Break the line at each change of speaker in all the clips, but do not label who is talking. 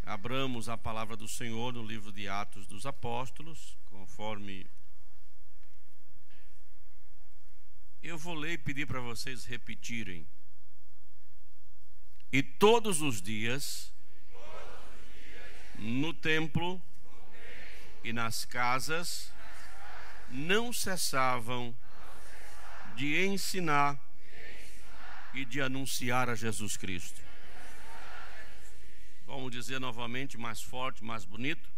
Abramos a palavra do Senhor no livro de Atos dos Apóstolos, conforme eu vou ler e pedir para vocês repetirem. E todos os dias, no templo e nas casas, não cessavam de ensinar e de anunciar a Jesus Cristo. Vamos dizer novamente, mais forte, mais bonito.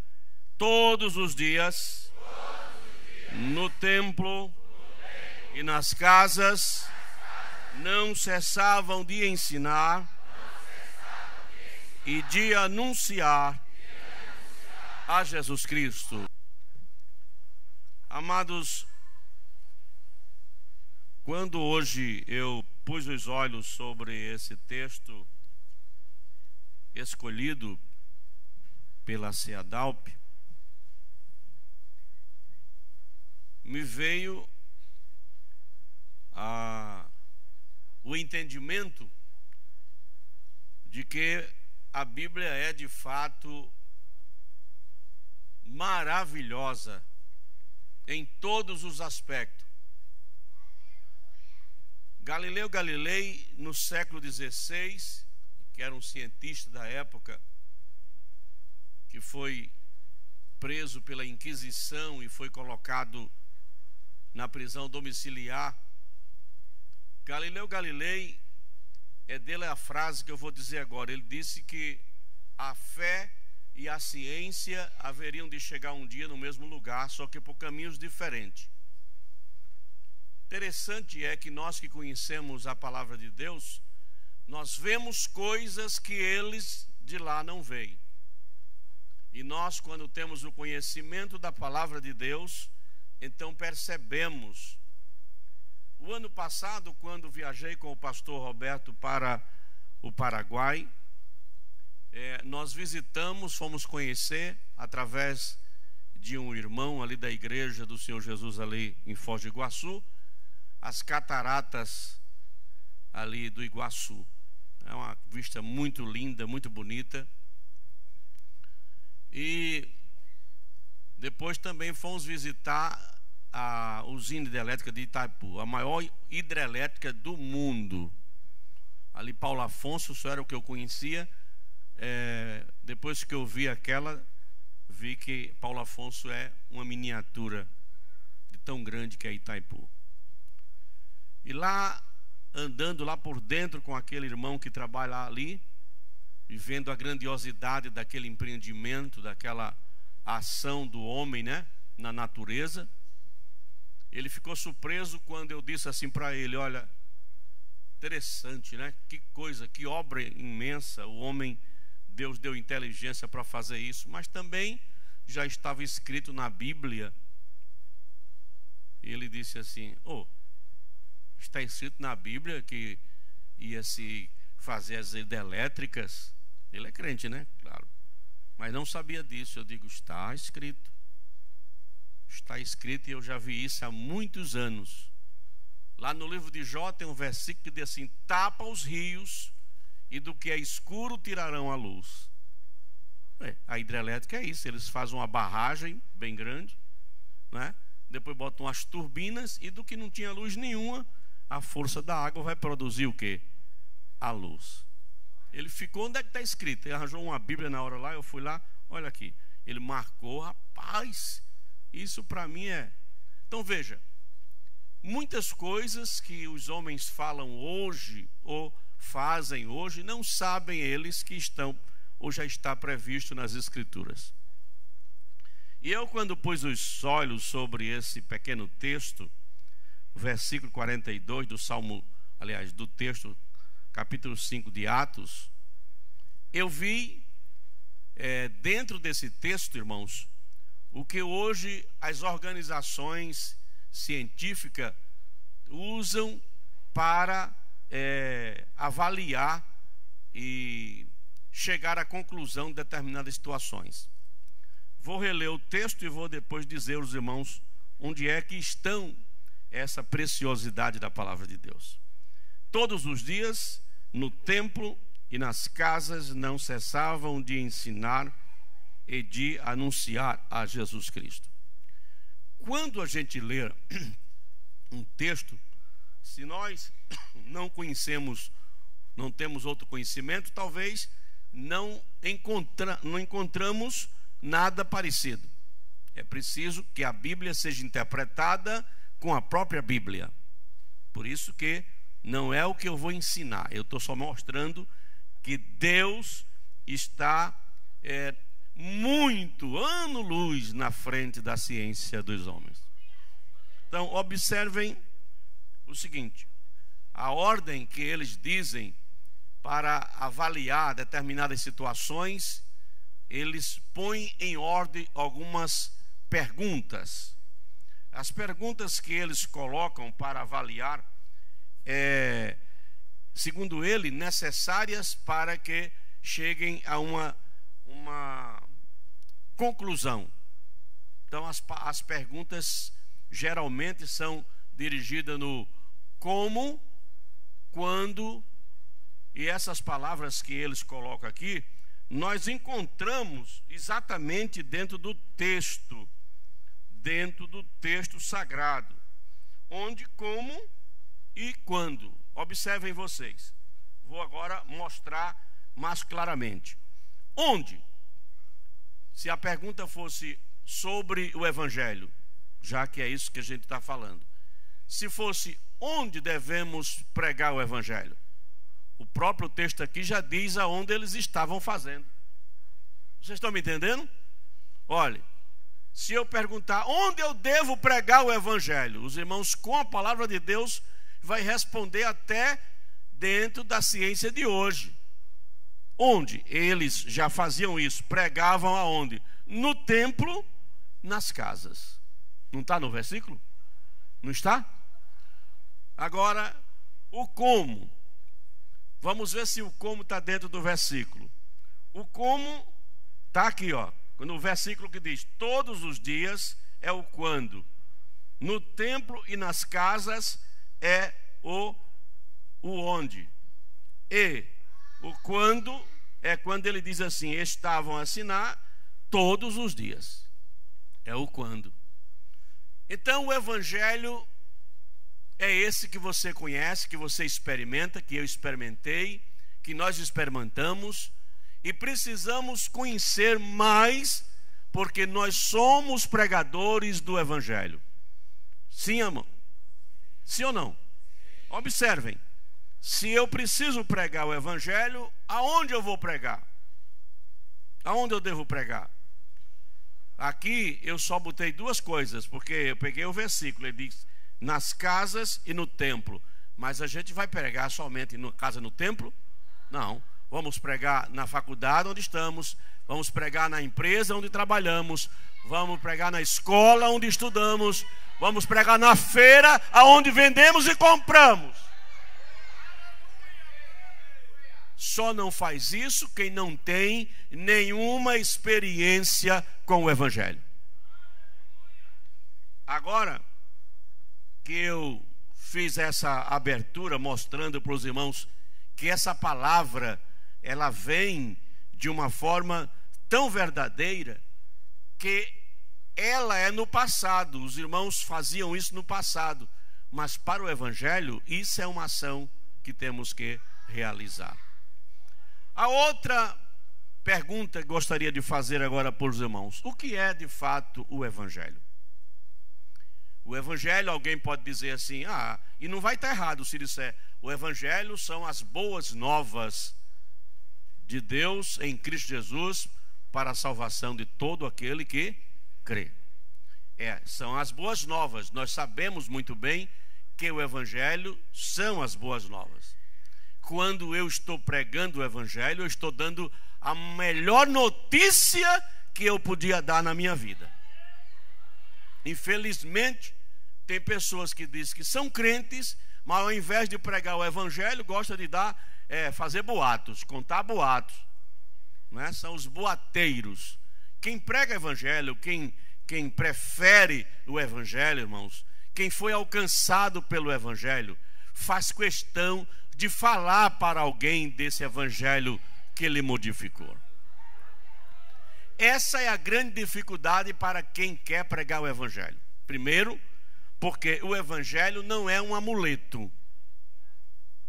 Todos os dias, no templo e nas casas, não cessavam de ensinar e de anunciar a Jesus Cristo. Amados, quando hoje eu pus os olhos sobre esse texto escolhido pela CEADALP, me veio o entendimento de que a Bíblia é de fato maravilhosa em todos os aspectos. Galileu Galilei, no século XVI, que era um cientista da época, que foi preso pela Inquisição e foi colocado na prisão domiciliar. Galileu Galilei, é dele a frase que eu vou dizer agora. Ele disse que a fé e a ciência haveriam de chegar um dia no mesmo lugar, só que por caminhos diferentes. Interessante é que nós que conhecemos a palavra de Deus, nós vemos coisas que eles de lá não veem. E nós, quando temos o conhecimento da palavra de Deus, então percebemos. O ano passado, quando viajei com o pastor Roberto para o Paraguai, nós visitamos, fomos conhecer, através de um irmão ali da igreja do Senhor Jesus ali em Foz do Iguaçu, as cataratas ali do Iguaçu. É uma vista muito linda, muito bonita. E depois também fomos visitar a usina hidrelétrica de Itaipu, a maior hidrelétrica do mundo. Ali Paulo Afonso, isso era o que eu conhecia. Depois que eu vi aquela, vi que Paulo Afonso é uma miniatura de tão grande que é Itaipu. E lá, andando lá por dentro com aquele irmão que trabalha ali, e vendo a grandiosidade daquele empreendimento, daquela ação do homem, né, na natureza, ele ficou surpreso quando eu disse assim para ele: olha, interessante, né? Que coisa, que obra imensa. O homem, Deus deu inteligência para fazer isso, mas também já estava escrito na Bíblia. E ele disse assim: está escrito na Bíblia que ia se fazer as hidrelétricas. Ele é crente, né? Claro. Mas não sabia disso. Eu digo: está escrito. Está escrito, e eu já vi isso há muitos anos. Lá no livro de Jó tem um versículo que diz assim: tapa os rios e do que é escuro tirarão a luz. A hidrelétrica é isso. Eles fazem uma barragem bem grande, né? Depois botam as turbinas, e do que não tinha luz nenhuma, a força da água vai produzir o quê? A luz. Ele ficou: onde é que está escrito? Ele arranjou uma Bíblia na hora lá, eu fui lá, olha aqui. Ele marcou. Rapaz, isso para mim é... Então veja, muitas coisas que os homens falam hoje, ou fazem hoje, não sabem eles que estão, ou já está previsto nas Escrituras. E eu, quando pus os olhos sobre esse pequeno texto, o versículo 42 do Salmo, aliás, do texto, capítulo 5 de Atos, eu vi dentro desse texto, irmãos, o que hoje as organizações científicas usam para avaliar e chegar à conclusão de determinadas situações. Vou reler o texto e vou depois dizer aos irmãos onde é que estão essa preciosidade da palavra de Deus. Todos os dias, no templo e nas casas não cessavam de ensinar e de anunciar a Jesus Cristo. Quando a gente lê um texto, se nós não conhecemos, não temos outro conhecimento, talvez não encontramos nada parecido. É preciso que a Bíblia seja interpretada com a própria Bíblia. Por isso que não é o que eu vou ensinar, eu estou só mostrando que Deus está muito ano-luz na frente da ciência dos homens. Então, observem o seguinte: a ordem que eles dizem para avaliar determinadas situações, eles põem em ordem algumas perguntas. As perguntas que eles colocam para avaliar segundo ele, necessárias para que cheguem a uma conclusão. Então, as perguntas geralmente são dirigidas no como, quando, e essas palavras que eles colocam aqui, nós encontramos exatamente dentro do texto sagrado, onde, como e quando. Observem vocês. Vou agora mostrar mais claramente. Onde? Se a pergunta fosse sobre o Evangelho, já que é isso que a gente está falando. Se fosse onde devemos pregar o Evangelho, o próprio texto aqui já diz aonde eles estavam fazendo. Vocês estão me entendendo? Olhe, se eu perguntar onde eu devo pregar o Evangelho, os irmãos, com a palavra de Deus, vai responder até dentro da ciência de hoje. Onde eles já faziam isso? Pregavam aonde? No templo, nas casas. Não está no versículo? Não está? Agora, o como. Vamos ver se o como está dentro do versículo. O como está aqui, ó, no versículo que diz: todos os dias é o quando. No templo e nas casas é o onde. E o quando é quando ele diz assim: estavam a ensinar todos os dias. É o quando. Então o Evangelho é esse que você conhece, que você experimenta, que eu experimentei, que nós experimentamos, e precisamos conhecer mais, porque nós somos pregadores do Evangelho. Sim, irmão? Sim ou não? Observem, se eu preciso pregar o Evangelho, aonde eu vou pregar? Aonde eu devo pregar? Aqui eu só botei duas coisas, porque eu peguei o versículo, ele diz nas casas e no templo. Mas a gente vai pregar somente na casa e no templo? Não. Vamos pregar na faculdade onde estamos, vamos pregar na empresa onde trabalhamos, vamos pregar na escola onde estudamos, vamos pregar na feira aonde vendemos e compramos. Só não faz isso quem não tem nenhuma experiência com o Evangelho. Agora que eu fiz essa abertura mostrando para os irmãos que essa palavra, ela vem de uma forma tão verdadeira que ela é no passado. Os irmãos faziam isso no passado, mas para o Evangelho isso é uma ação que temos que realizar. A outra pergunta que gostaria de fazer agora para os irmãos: o que é de fato o Evangelho? O Evangelho, alguém pode dizer assim, e não vai estar errado se disser, o Evangelho são as boas novas de Deus em Cristo Jesus para a salvação de todo aquele que crê. São as boas novas. Nós sabemos muito bem que o Evangelho são as boas novas. Quando eu estou pregando o Evangelho, eu estou dando a melhor notícia que eu podia dar na minha vida. Infelizmente, tem pessoas que dizem que são crentes, mas ao invés de pregar o Evangelho, gosta de fazer boatos, contar boatos, né? São os boateiros. Quem prega o Evangelho, quem prefere o Evangelho, irmãos, quem foi alcançado pelo Evangelho, faz questão de falar para alguém desse evangelho que ele modificou. Essa é a grande dificuldade para quem quer pregar o evangelho. Primeiro, porque o evangelho não é um amuleto.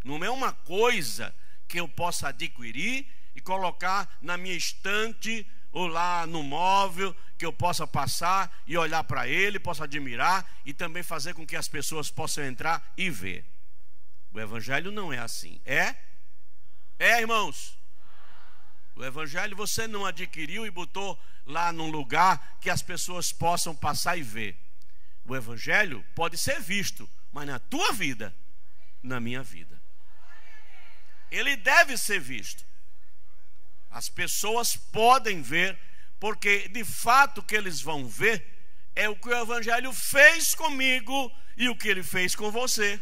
Não é uma coisa que eu possa adquirir e colocar na minha estante ou lá no móvel, que eu possa passar e olhar para ele, possa admirar e também fazer com que as pessoas possam entrar e ver. O evangelho não é assim. É, irmãos? O evangelho você não adquiriu e botou lá num lugar que as pessoas possam passar e ver. O evangelho pode ser visto, mas na tua vida, na minha vida, ele deve ser visto. As pessoas podem ver, porque de fato o que eles vão ver é o que o evangelho fez comigo e o que ele fez com você.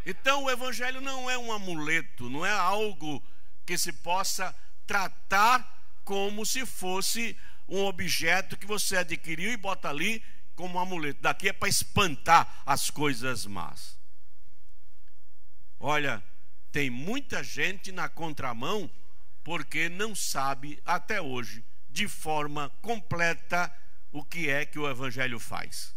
Então o evangelho não é um amuleto, não é algo que se possa tratar como se fosse um objeto que você adquiriu e bota ali como um amuleto. Daqui é para espantar as coisas más. Olha, tem muita gente na contramão porque não sabe até hoje de forma completa o que é que o evangelho faz.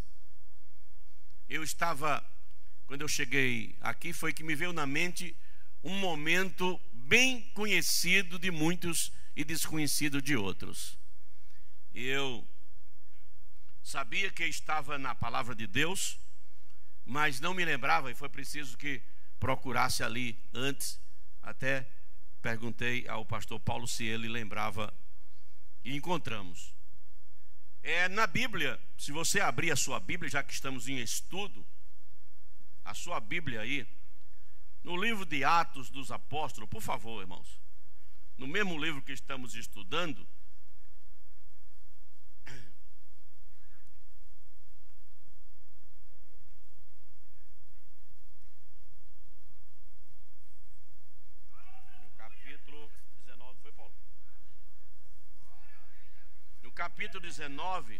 Quando eu cheguei aqui, foi que me veio na mente um momento bem conhecido de muitos e desconhecido de outros. Eu sabia que estava na palavra de Deus, mas não me lembrava, e foi preciso que procurasse ali antes. Até perguntei ao pastor Paulo se ele lembrava, e encontramos. Na Bíblia, se você abrir a sua Bíblia, já que estamos em estudo, a sua Bíblia aí, no livro de Atos dos Apóstolos, por favor, irmãos, no mesmo livro que estamos estudando, no capítulo 19, foi Paulo? No capítulo 19,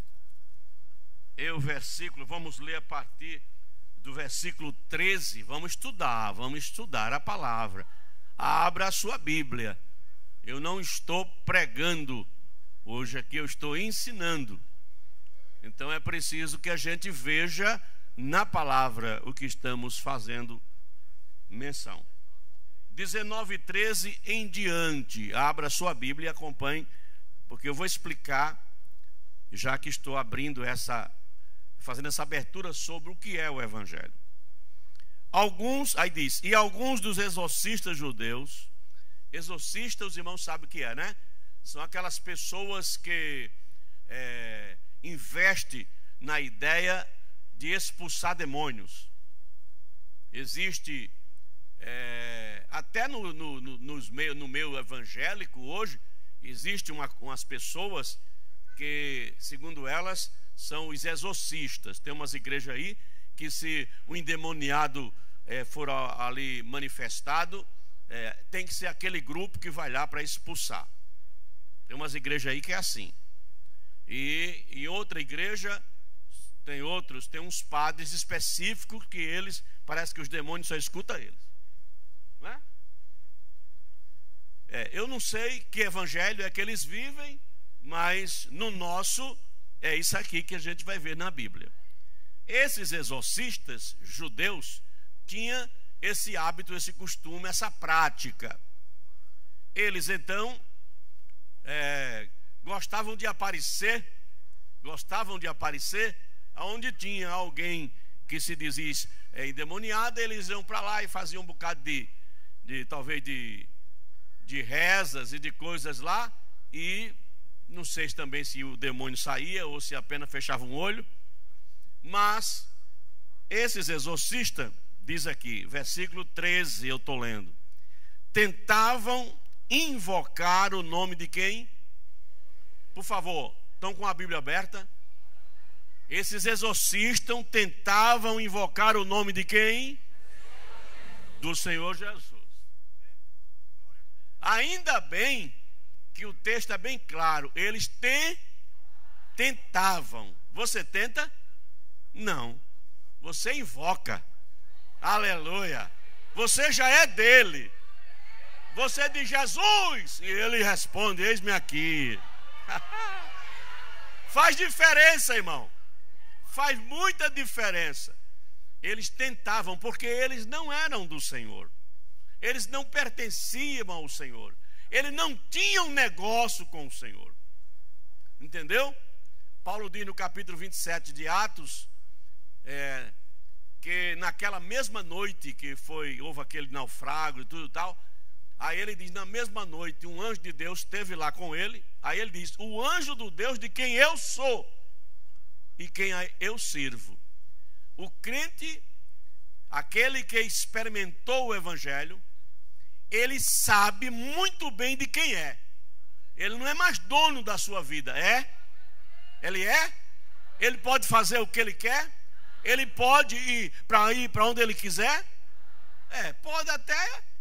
vamos ler a partir do versículo 13, vamos estudar a palavra. Abra a sua Bíblia. Eu não estou pregando hoje aqui, eu estou ensinando. Então é preciso que a gente veja na palavra o que estamos fazendo menção. 19:13 em diante. Abra a sua Bíblia e acompanhe, porque eu vou explicar, já que estou fazendo essa abertura sobre o que é o evangelho. Aí diz, e alguns dos exorcistas judeus, exorcistas, os irmãos sabem o que é, né? São aquelas pessoas que investem na ideia de expulsar demônios. Existe, até no meio evangélico hoje, existe umas pessoas que, segundo elas, são os exorcistas. Tem umas igrejas aí que, se o endemoniado for ali manifestado, tem que ser aquele grupo que vai lá para expulsar. Tem umas igrejas aí que é assim. E em outra igreja tem uns padres específicos que eles, parece que os demônios só escutam eles, não é? Eu não sei que evangelho é que eles vivem, mas no nosso é isso aqui que a gente vai ver na Bíblia. Esses exorcistas judeus tinham esse hábito, esse costume, essa prática. Eles então gostavam de aparecer onde tinha alguém que se dizia endemoniado. Eles iam para lá e faziam um bocado talvez de rezas e de coisas lá, e não sei também se o demônio saía ou se apenas fechava um olho. Mas esses exorcistas, diz aqui, versículo 13, eu estou lendo, tentavam invocar o nome de quem? Por favor, estão com a Bíblia aberta? Esses exorcistas tentavam invocar o nome de quem? Do Senhor Jesus. Ainda bem que o texto é bem claro. Eles tentavam. Você tenta? Não. Você invoca. Aleluia. Você já é dele. Você diz Jesus e ele responde: eis-me aqui. Faz diferença, irmão. Faz muita diferença. Eles tentavam, porque eles não eram do Senhor. Eles não pertenciam ao Senhor. Eles não tinham negócio com o Senhor. Entendeu? Paulo diz no capítulo 27 de Atos, que naquela mesma noite que houve aquele naufrágio e tudo e tal, aí ele diz: na mesma noite um anjo de Deus esteve lá com ele. Aí ele diz: o anjo do Deus de quem eu sou e quem eu sirvo. O crente, aquele que experimentou o evangelho, ele sabe muito bem de quem é. Ele não é mais dono da sua vida, é? Ele é? Ele pode fazer o que ele quer? Ele pode ir para onde ele quiser?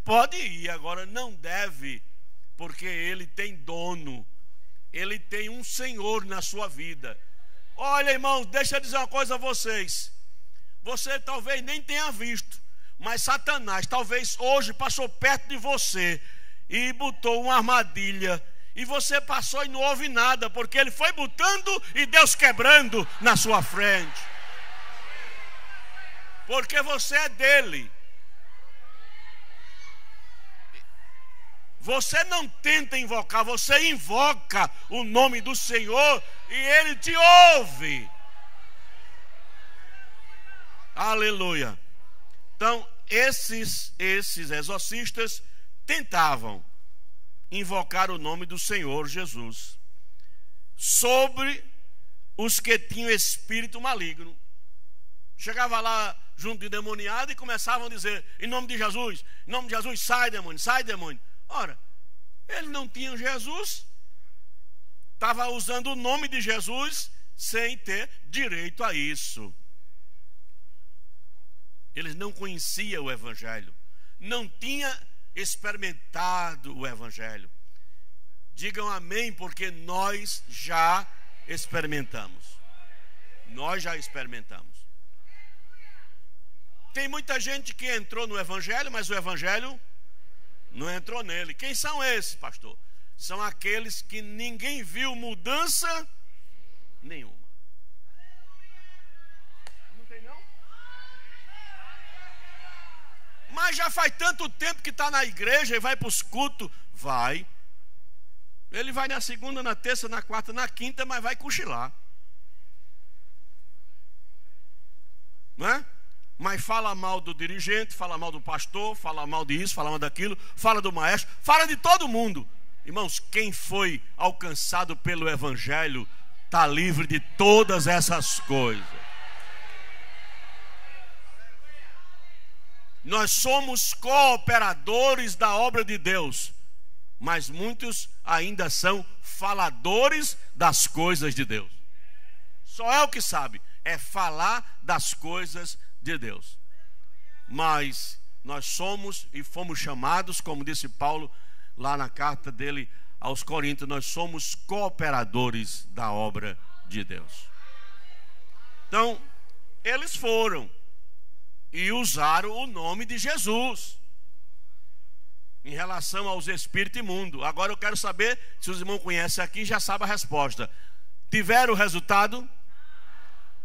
Pode ir, agora não deve, porque ele tem dono, ele tem um Senhor na sua vida. Olha, irmãos, deixa eu dizer uma coisa a vocês. Você talvez nem tenha visto, mas Satanás talvez hoje passou perto de você e botou uma armadilha, e você passou e não ouve nada, porque ele foi botando e Deus quebrando na sua frente, porque você é dele. Você não tenta invocar, você invoca o nome do Senhor e ele te ouve. Aleluia. Então, esses exorcistas tentavam invocar o nome do Senhor Jesus sobre os que tinham espírito maligno. Chegava lá junto de demoniado e começavam a dizer: em nome de Jesus, sai demônio, sai demônio. Ora, eles não tinham Jesus, estava usando o nome de Jesus sem ter direito a isso. Eles não conheciam o evangelho, não tinham experimentado o evangelho. Digam amém, porque nós já experimentamos. Nós já experimentamos. Tem muita gente que entrou no evangelho, mas o evangelho não entrou nele. Quem são esses, pastor? São aqueles que ninguém viu mudança nenhuma. Não tem não? Mas já faz tanto tempo que está na igreja e vai para os cultos. Vai. Ele vai na segunda, na terça, na quarta, na quinta, mas vai cochilar. Não é? Mas fala mal do dirigente, fala mal do pastor, fala mal disso, fala mal daquilo, fala do maestro, fala de todo mundo. Irmãos, quem foi alcançado pelo evangelho está livre de todas essas coisas. Nós somos cooperadores da obra de Deus, mas muitos ainda são faladores das coisas de Deus. Só é o que sabe, é falar das coisas de Deus. Mas nós somos e fomos chamados, como disse Paulo lá na carta dele aos Coríntios, nós somos cooperadores da obra de Deus. Então, eles foram e usaram o nome de Jesus em relação aos espíritos imundos. Agora eu quero saber se os irmãos conhecem aqui, já sabem a resposta. Tiveram o resultado?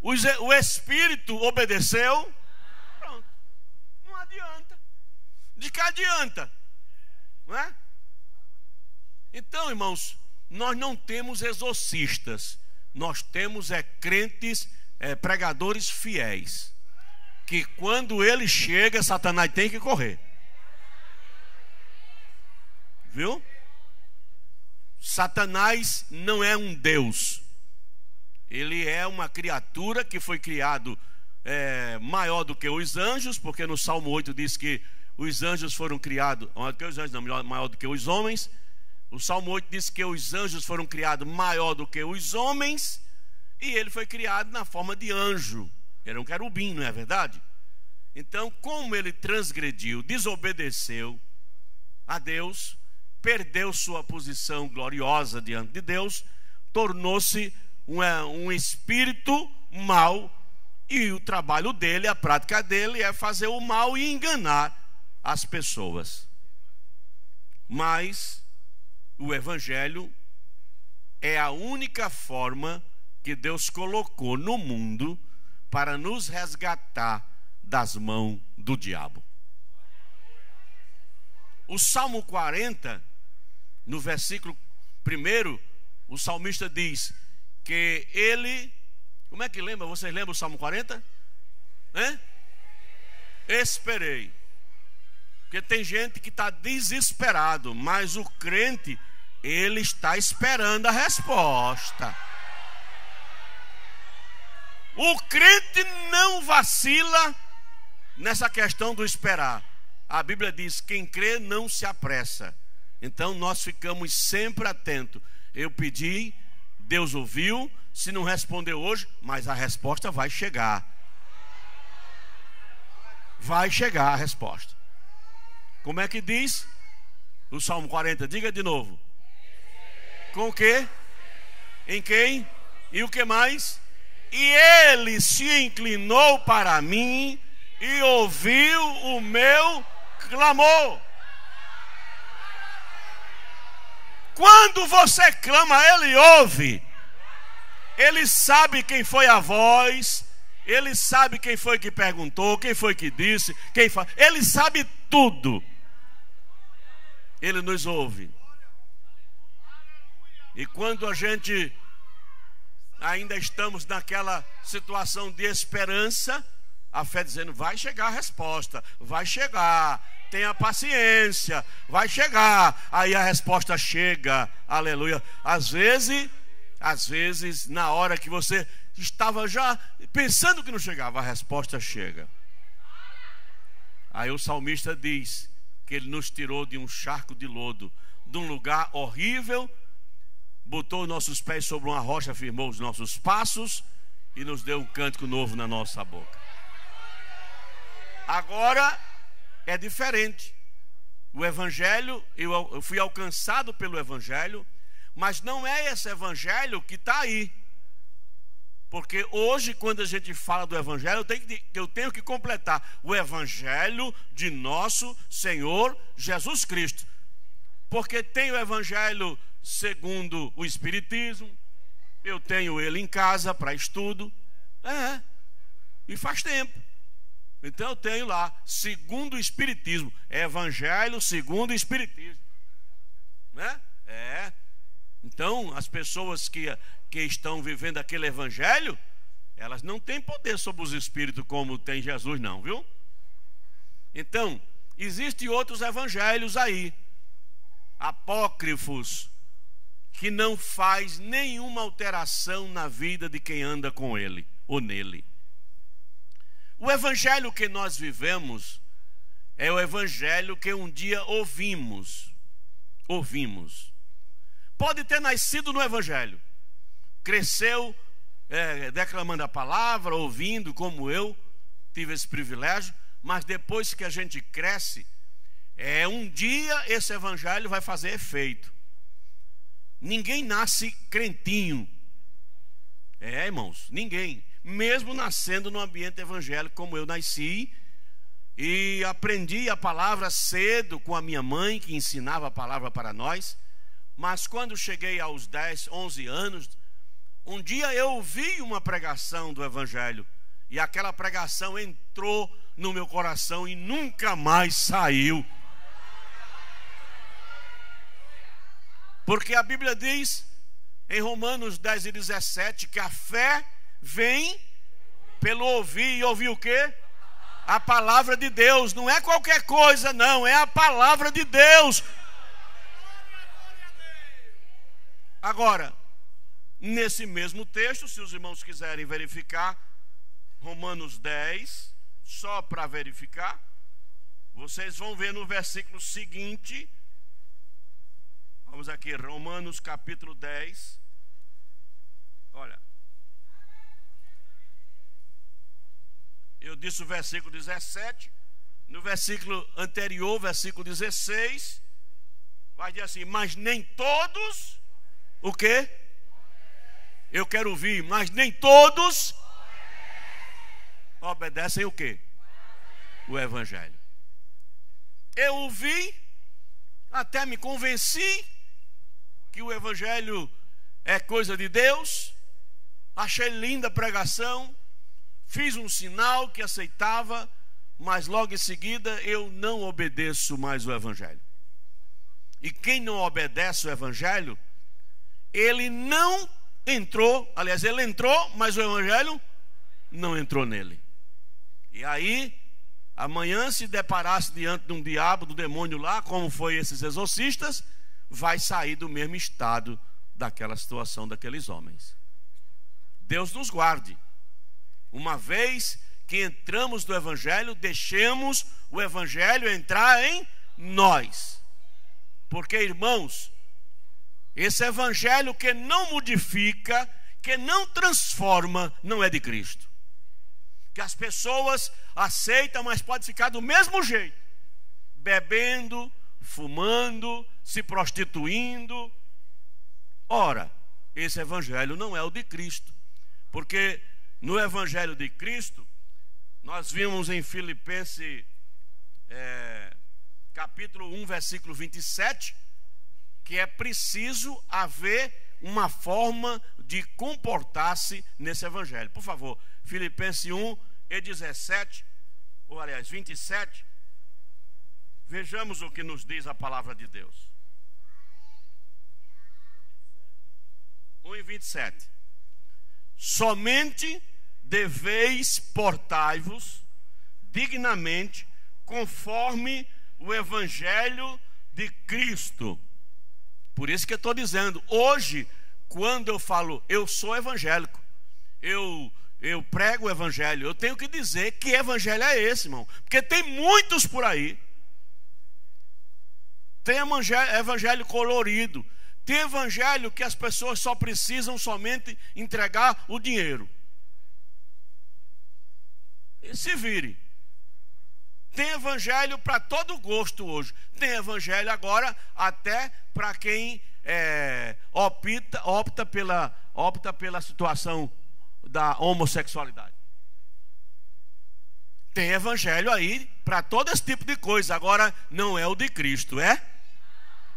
O espírito obedeceu? Pronto. Não adianta. De que adianta? Não é? Então, irmãos, nós não temos exorcistas. Nós temos crentes, pregadores fiéis, que quando ele chega, Satanás tem que correr. Viu? Satanás não é um Deus. Ele é uma criatura que foi criado maior do que os anjos, porque no Salmo 8 diz que os anjos foram criados, maior do que os anjos, não, maior do que os homens. O Salmo 8 diz que os anjos foram criados maior do que os homens, e ele foi criado na forma de anjo. Era um querubim, não é verdade? Então, como ele transgrediu, desobedeceu a Deus, perdeu sua posição gloriosa diante de Deus, tornou-se um espírito mau, E o trabalho dele, a prática dele é fazer o mal e enganar as pessoas. Mas o Evangelho é a única forma que Deus colocou no mundo para nos resgatar das mãos do diabo. O Salmo 40, no versículo 1, o salmista diz que ele... Como é que lembra? Vocês lembram o Salmo 40? Esperei. Porque tem gente que está desesperado, mas o crente, ele está esperando a resposta. O crente não vacila nessa questão do esperar. A Bíblia diz: quem crê não se apressa. Então nós ficamos sempre atentos. Eu pedi, Deus ouviu. Se não respondeu hoje, mas a resposta vai chegar. Vai chegar a resposta. Como é que diz o Salmo 40? Diga de novo. Com o quê? Em quem? E o que mais? E ele se inclinou para mim e ouviu o meu clamor. Quando você clama, ele ouve. Ele sabe quem foi a voz, ele sabe quem foi que perguntou, quem foi que disse, ele sabe tudo. Ele nos ouve. E quando a gente ainda estamos naquela situação de esperança, a fé dizendo: vai chegar a resposta, vai chegar, tenha paciência, vai chegar. Aí a resposta chega, aleluia. Às vezes, na hora que você estava já pensando que não chegava, a resposta chega. Aí o salmista diz que ele nos tirou de um charco de lodo, de um lugar horrível, botou nossos pés sobre uma rocha, firmou os nossos passos e nos deu um cântico novo na nossa boca. Agora é diferente. O Evangelho, eu fui alcançado pelo Evangelho, mas não é esse Evangelho que está aí. Porque hoje, quando a gente fala do Evangelho, eu tenho que completar o Evangelho de nosso Senhor Jesus Cristo. Porque tem o Evangelho segundo o Espiritismo, eu tenho ele em casa para estudo, e faz tempo. Então eu tenho lá, segundo o Espiritismo, Evangelho segundo o Espiritismo, né? Então as pessoas que estão vivendo aquele Evangelho, elas não têm poder sobre os espíritos como tem Jesus não, viu? Então, existem outros evangelhos aí, apócrifos, que não faz nenhuma alteração na vida de quem anda com ele ou nele. O evangelho que nós vivemos é o evangelho que um dia ouvimos. Pode ter nascido no evangelho, cresceu declamando a palavra, ouvindo, como eu tive esse privilégio, mas depois que a gente cresce, um dia esse evangelho vai fazer efeito. Ninguém nasce crentinho, irmãos, ninguém, mesmo nascendo no ambiente evangélico como eu nasci, e aprendi a palavra cedo com a minha mãe, que ensinava a palavra para nós. Mas quando cheguei aos 10, 11 anos, um dia eu ouvi uma pregação do Evangelho, e aquela pregação entrou no meu coração e nunca mais saiu. Porque a Bíblia diz, em Romanos 10 e 17, que a fé vem pelo ouvir, e ouvir o quê? A palavra de Deus. Não é qualquer coisa não, é a palavra de Deus. Agora, nesse mesmo texto, se os irmãos quiserem verificar, Romanos 10, só para verificar, vocês vão ver no versículo seguinte. Vamos aqui, Romanos capítulo 10. Olha, eu disse o versículo 17. No versículo anterior, versículo 16, vai dizer assim: mas nem todos... O quê? Eu quero ouvir, mas nem todos. obedecem o quê? O evangelho. Eu ouvi, até me convenci que o evangelho é coisa de Deus, achei linda a pregação, fiz um sinal que aceitava, mas logo em seguida eu não obedeço mais o evangelho. E quem não obedece o evangelho, ele não entrou, aliás, ele entrou, mas o evangelho não entrou nele. E aí, amanhã, se deparasse diante de um diabo, do demônio lá, como foi esses exorcistas, vai sair do mesmo estado daquela situação daqueles homens. Deus nos guarde. Uma vez que entramos no evangelho, deixemos o evangelho entrar em nós. Porque, irmãos, esse evangelho que não modifica, que não transforma, não é de Cristo. Que as pessoas aceitam, mas pode ficar do mesmo jeito, bebendo, fumando, se prostituindo. Ora, esse evangelho não é o de Cristo. Porque no evangelho de Cristo, nós vimos em Filipenses capítulo 1, versículo 27, que é preciso haver uma forma de comportar-se nesse evangelho. Por favor, Filipenses 1 e 17, ou aliás 27, vejamos o que nos diz a palavra de Deus. 1 e 27. Somente deveis portai-vos dignamente conforme o evangelho de Cristo. Por isso que eu estou dizendo, hoje, quando eu falo, eu sou evangélico, eu prego o evangelho, eu tenho que dizer que evangelho é esse, irmão, porque tem muitos por aí. Tem evangelho colorido, tem evangelho que as pessoas só precisam somente entregar o dinheiro. E se vire. Tem evangelho para todo gosto hoje. Tem evangelho agora até para quem opta pela situação da homossexualidade. Tem evangelho aí para todo esse tipo de coisa. Agora não é o de Cristo, é?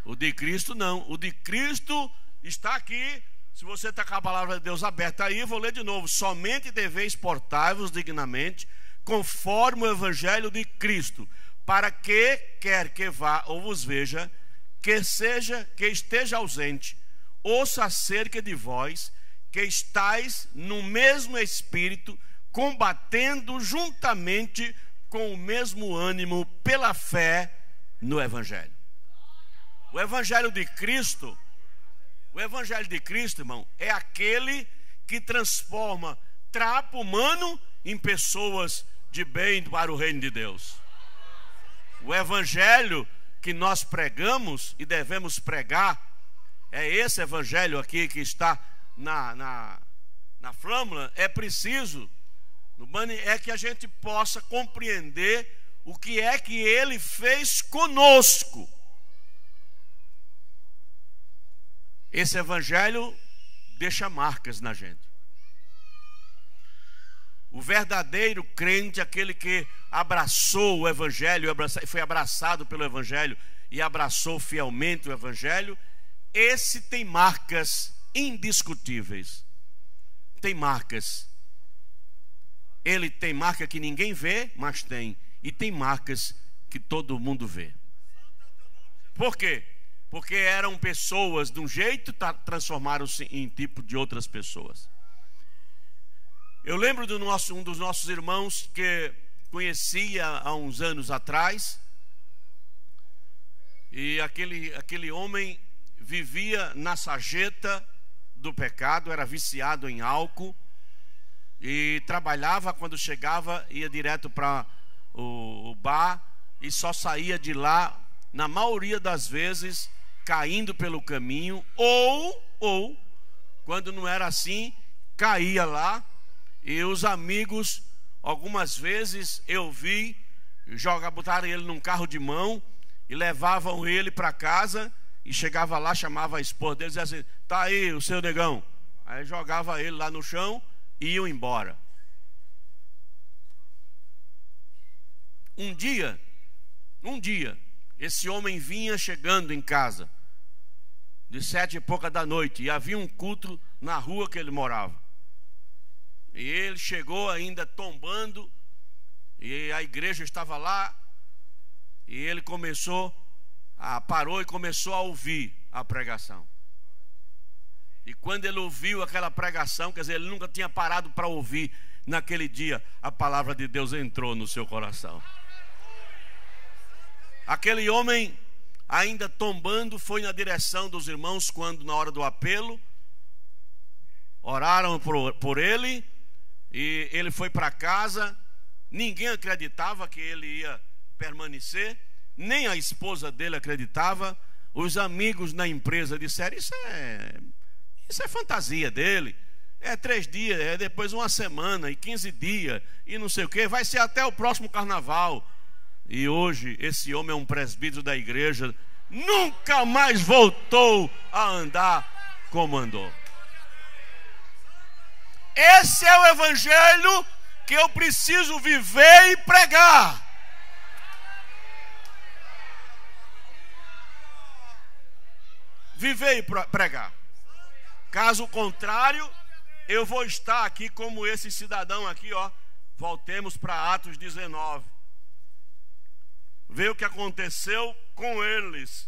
O de Cristo não. O de Cristo está aqui. Se você está com a palavra de Deus aberta aí, eu vou ler de novo. Somente deveis portar-vos dignamente conforme o evangelho de Cristo, para que, quer que vá ou vos veja, que esteja ausente, ouça acerca de vós, que estáis no mesmo espírito, combatendo juntamente com o mesmo ânimo pela fé no evangelho. O evangelho de Cristo, irmão, é aquele que transforma trapo humano em pessoas de bem para o reino de Deus. O evangelho que nós pregamos e devemos pregar é esse evangelho aqui que está na flâmula. É preciso é que a gente possa compreender o que é que ele fez conosco. Esse evangelho deixa marcas na gente. O verdadeiro crente, aquele que abraçou o evangelho, foi abraçado pelo evangelho e abraçou fielmente o evangelho, esse tem marcas indiscutíveis. Tem marcas. Ele tem marca que ninguém vê, mas tem. E tem marcas que todo mundo vê. Por quê? Porque eram pessoas de um jeito, transformaram-se em tipo de outras pessoas. Eu lembro de um dos nossos irmãos que conhecia há uns anos atrás. E aquele homem vivia na sarjeta do pecado, era viciado em álcool. E trabalhava, quando chegava, ia direto para o bar e só saía de lá, na maioria das vezes, caindo pelo caminho, ou quando não era assim, caía lá. E os amigos, algumas vezes eu vi, botaram ele num carro de mão e levavam ele para casa. E chegava lá, chamava a esposa dele e dizia assim: tá aí o seu negão. Aí jogava ele lá no chão e iam embora. Um dia, esse homem vinha chegando em casa, de 7h pouca da noite, e havia um culto na rua que ele morava. E ele chegou ainda tombando, e a igreja estava lá, e ele parou e começou a ouvir a pregação. E quando ele ouviu aquela pregação, quer dizer, ele nunca tinha parado para ouvir, naquele dia a palavra de Deus entrou no seu coração. Aquele homem, ainda tombando, foi na direção dos irmãos quando, na hora do apelo, oraram por ele, e ele foi para casa. Ninguém acreditava que ele ia permanecer, nem a esposa dele acreditava. Os amigos na empresa disseram: isso é fantasia dele, é 3 dias, é depois 1 semana e 15 dias e não sei o que, vai ser até o próximo carnaval. E hoje esse homem é um presbítero da igreja, nunca mais voltou a andar como andou. Esse é o evangelho que eu preciso viver e pregar. Viver e pregar. Caso contrário, eu vou estar aqui como esse cidadão aqui, ó. Voltemos para Atos 19. Vê o que aconteceu com eles.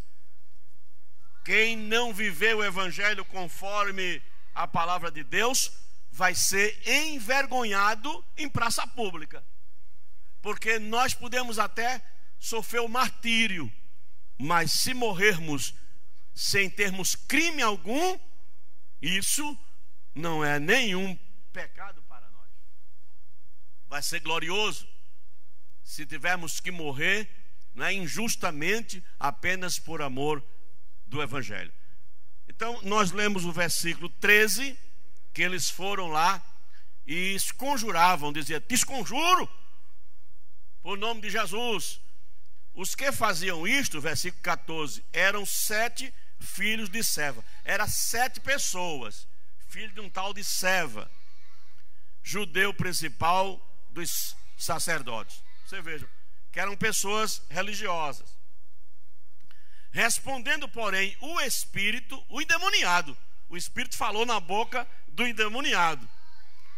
Quem não viver o evangelho conforme a palavra de Deus vai ser envergonhado em praça pública. Porque nós podemos até sofrer o martírio, mas se morrermos sem termos crime algum, isso não é nenhum pecado para nós. Vai ser glorioso se tivermos que morrer, não é, injustamente, apenas por amor do evangelho. Então nós lemos o versículo 13, que eles foram lá e se conjuravam, dizia: te esconjuro por nome de Jesus. Os que faziam isto, versículo 14, eram 7 filhos de Seva. Eram 7 pessoas, filho de um tal de Seva, judeu principal dos sacerdotes. Você veja que eram pessoas religiosas. Respondendo, porém, o espírito, o endemoniado, o espírito falou na boca do endemoniado.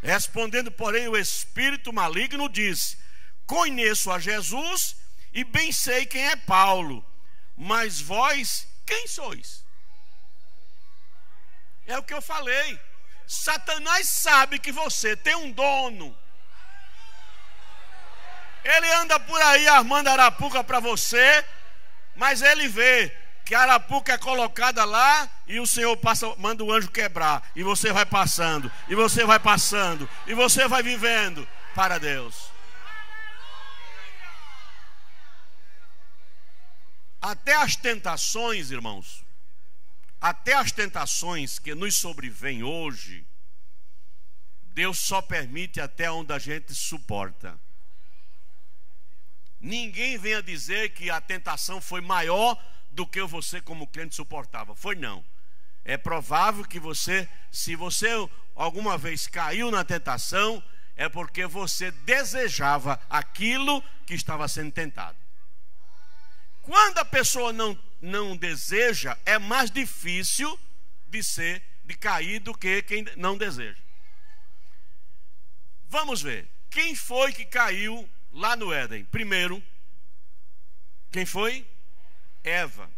Respondendo, porém, o espírito maligno disse: conheço a Jesus e bem sei quem é Paulo, mas vós quem sois? É o que eu falei. Satanás sabe que você tem um dono. Ele anda por aí armando arapuca para você, mas ele vê que a arapuca é colocada lá e o Senhor manda o anjo quebrar, e você vai passando, e você vai passando, e você vai vivendo para Deus. Até as tentações, irmãos, até as tentações que nos sobrevêm hoje, Deus só permite até onde a gente suporta. Ninguém venha dizer que a tentação foi maior do que você como crente suportava. Foi não. É provável que você, se você alguma vez caiu na tentação, é porque você desejava aquilo que estava sendo tentado. Quando a pessoa não deseja, é mais difícil de cair do que quem não deseja. Vamos ver. Quem foi que caiu lá no Éden? Primeiro, quem foi? Eva.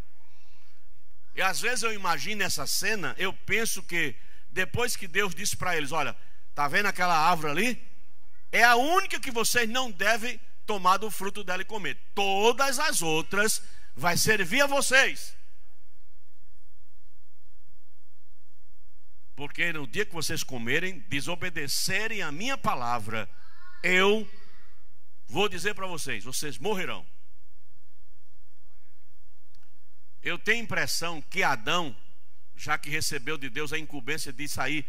E às vezes eu imagino essa cena, eu penso que depois que Deus disse para eles: olha, tá vendo aquela árvore ali? É a única que vocês não devem tomar do fruto dela e comer. Todas as outras vai servir a vocês. Porque no dia que vocês comerem, desobedecerem a minha palavra, eu vou dizer para vocês: vocês morrerão. Eu tenho a impressão que Adão, já que recebeu de Deus a incumbência de sair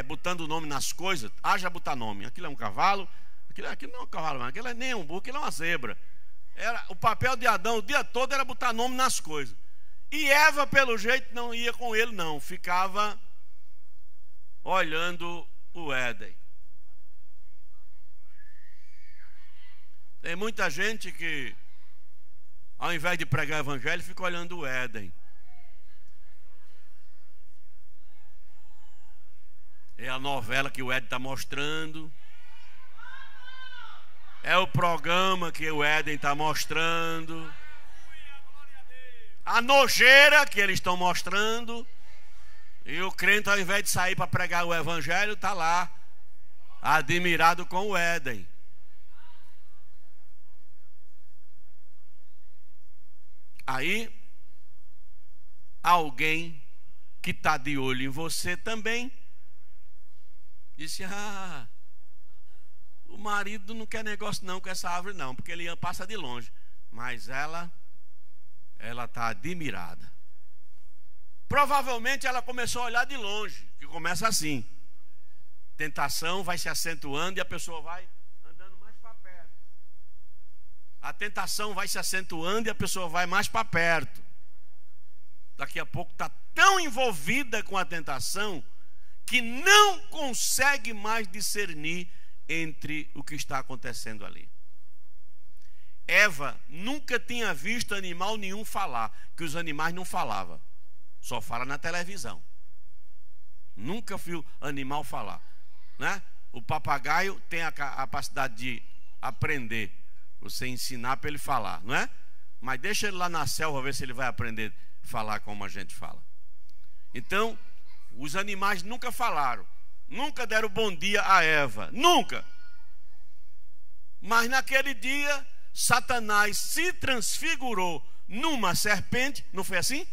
botando nome nas coisas, haja botar nome. Aquilo é um cavalo, aquilo não é um cavalo, aquilo é nem um burro, aquilo é uma zebra. O papel de Adão o dia todo era botar nome nas coisas. E Eva, pelo jeito, não ia com ele não, ficava olhando o Éden. Tem muita gente que, ao invés de pregar o evangelho, fica olhando o Éden. É a novela que o Éden está mostrando. É o programa que o Éden está mostrando. A nojeira que eles estão mostrando. E o crente, ao invés de sair para pregar o evangelho, está lá, admirado com o Éden. Aí, alguém que está de olho em você também disse: ah, o marido não quer negócio não com essa árvore não, porque ele passa de longe. Mas ela está admirada. Provavelmente ela começou a olhar de longe, que começa assim. Tentação vai se acentuando e a pessoa vai andando mais para perto. A tentação vai se acentuando e a pessoa vai mais para perto. Daqui a pouco está tão envolvida com a tentação que não consegue mais discernir entre o que está acontecendo ali. Eva nunca tinha visto animal nenhum falar, que os animais não falavam, só fala na televisão. Nunca viu animal falar, né? O papagaio tem a capacidade de aprender, você ensinar para ele falar, não é? Mas deixa ele lá na selva ver se ele vai aprender a falar como a gente fala. Então, os animais nunca falaram, nunca deram bom dia a Eva, nunca. Mas naquele dia, Satanás se transfigurou numa serpente, não foi assim?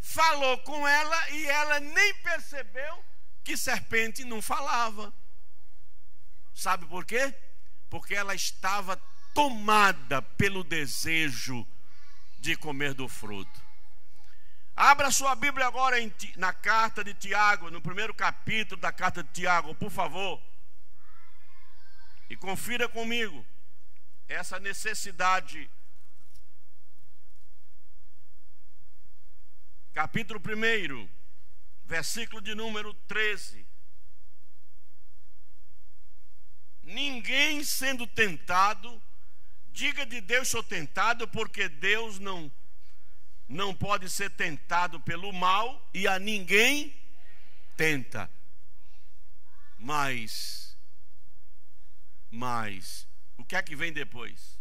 Falou com ela e ela nem percebeu que serpente não falava. Sabe por quê? Porque ela estava tomada pelo desejo de comer do fruto. Abra sua Bíblia agora na carta de Tiago, no primeiro capítulo da carta de Tiago, por favor. E confira comigo essa necessidade. Capítulo 1, versículo de número 13. Ninguém sendo tentado, diga de Deus sou tentado, porque Deus não pode ser tentado pelo mal e a ninguém tenta. Mas, o que é que vem depois?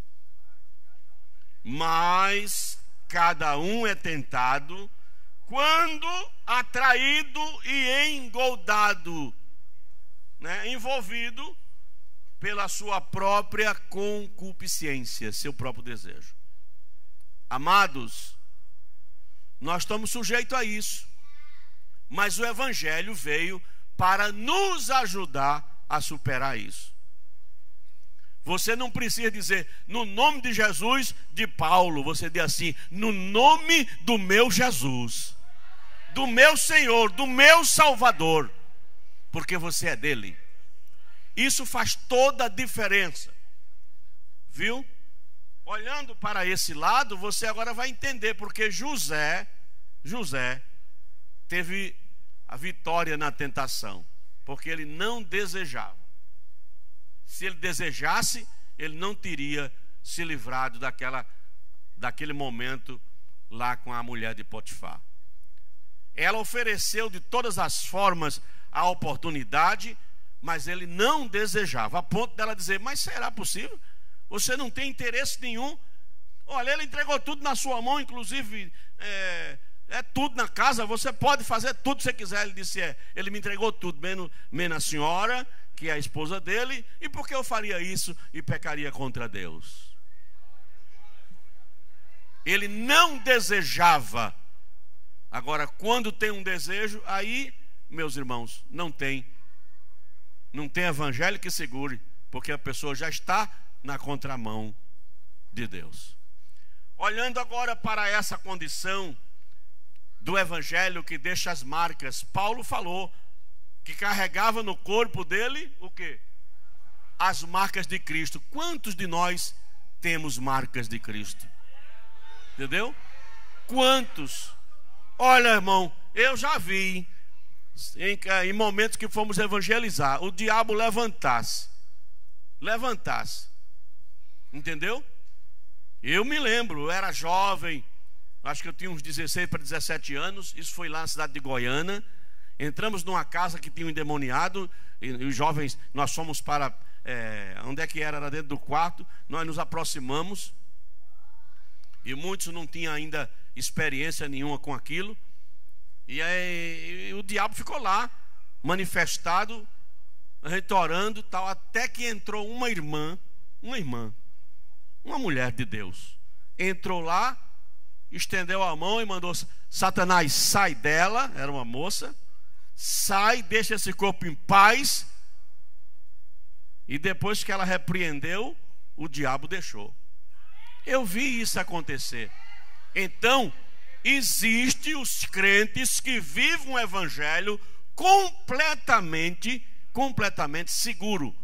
Mas cada um é tentado quando atraído e engoldado, né? Envolvido pela sua própria concupiscência, seu próprio desejo. Amados, nós estamos sujeitos a isso, mas o Evangelho veio para nos ajudar a superar isso. Você não precisa dizer no nome de Jesus, de Paulo, você diz assim: no nome do meu Jesus, do meu Senhor, do meu Salvador, porque você é dele. Isso faz toda a diferença, viu? Olhando para esse lado, você agora vai entender porque José teve a vitória na tentação, porque ele não desejava. Se ele desejasse, ele não teria se livrado daquele momento lá com a mulher de Potifar. Ela ofereceu de todas as formas a oportunidade, mas ele não desejava, a ponto dela dizer: mas será possível? Você não tem interesse nenhum? Olha, ele entregou tudo na sua mão, inclusive é tudo na casa, você pode fazer tudo que você quiser. Ele disse: ele me entregou tudo, menos a senhora, que é a esposa dele, e por que eu faria isso e pecaria contra Deus? Ele não desejava. Agora, quando tem um desejo, aí, meus irmãos, não tem evangelho que segure, porque a pessoa já está na contramão de Deus. Olhando agora para essa condição do evangelho que deixa as marcas, Paulo falou que carregava no corpo dele o quê? As marcas de Cristo. Quantos de nós temos marcas de Cristo? Entendeu? Quantos? Olha, irmão, eu já vi em momentos que fomos evangelizar, o diabo levantasse Entendeu? Eu me lembro, eu era jovem, acho que eu tinha uns 16 para 17 anos. Isso foi lá na cidade de Goiânia. Entramos numa casa que tinha um endemoniado, e os jovens, nós fomos para, onde é que era? Era dentro do quarto. Nós nos aproximamos, e muitos não tinham ainda experiência nenhuma com aquilo. E aí o diabo ficou lá, manifestado, retorando, tal, até que entrou uma mulher de Deus. Entrou lá, estendeu a mão e mandou: Satanás, sai dela. Era uma moça. Sai, deixa esse corpo em paz. E depois que ela repreendeu, o diabo deixou. Eu vi isso acontecer. Então, existem os crentes que vivem um evangelho completamente seguro.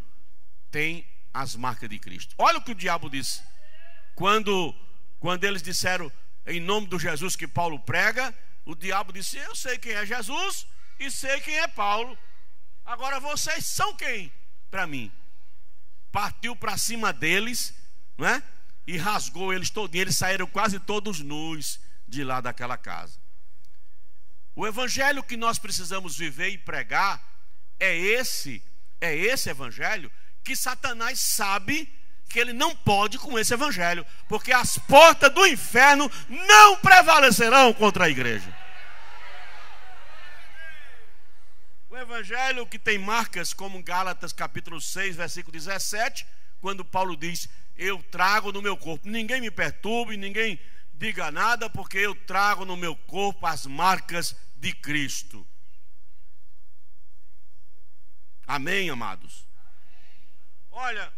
Tem as marcas de Cristo. Olha o que o diabo disse. Quando eles disseram em nome do Jesus que Paulo prega, o diabo disse: eu sei quem é Jesus e sei quem é Paulo. Agora vocês são quem para mim? Partiu para cima deles, não é? E rasgou eles todos. Eles saíram quase todos nus de lá daquela casa. O evangelho que nós precisamos viver e pregar é esse evangelho que Satanás sabe que ele não pode com esse evangelho, porque as portas do inferno não prevalecerão contra a igreja. O evangelho que tem marcas como Gálatas capítulo 6, versículo 17, quando Paulo diz: eu trago no meu corpo, ninguém me perturbe, ninguém diga nada, porque eu trago no meu corpo as marcas de Cristo. Amém, amados? Olha,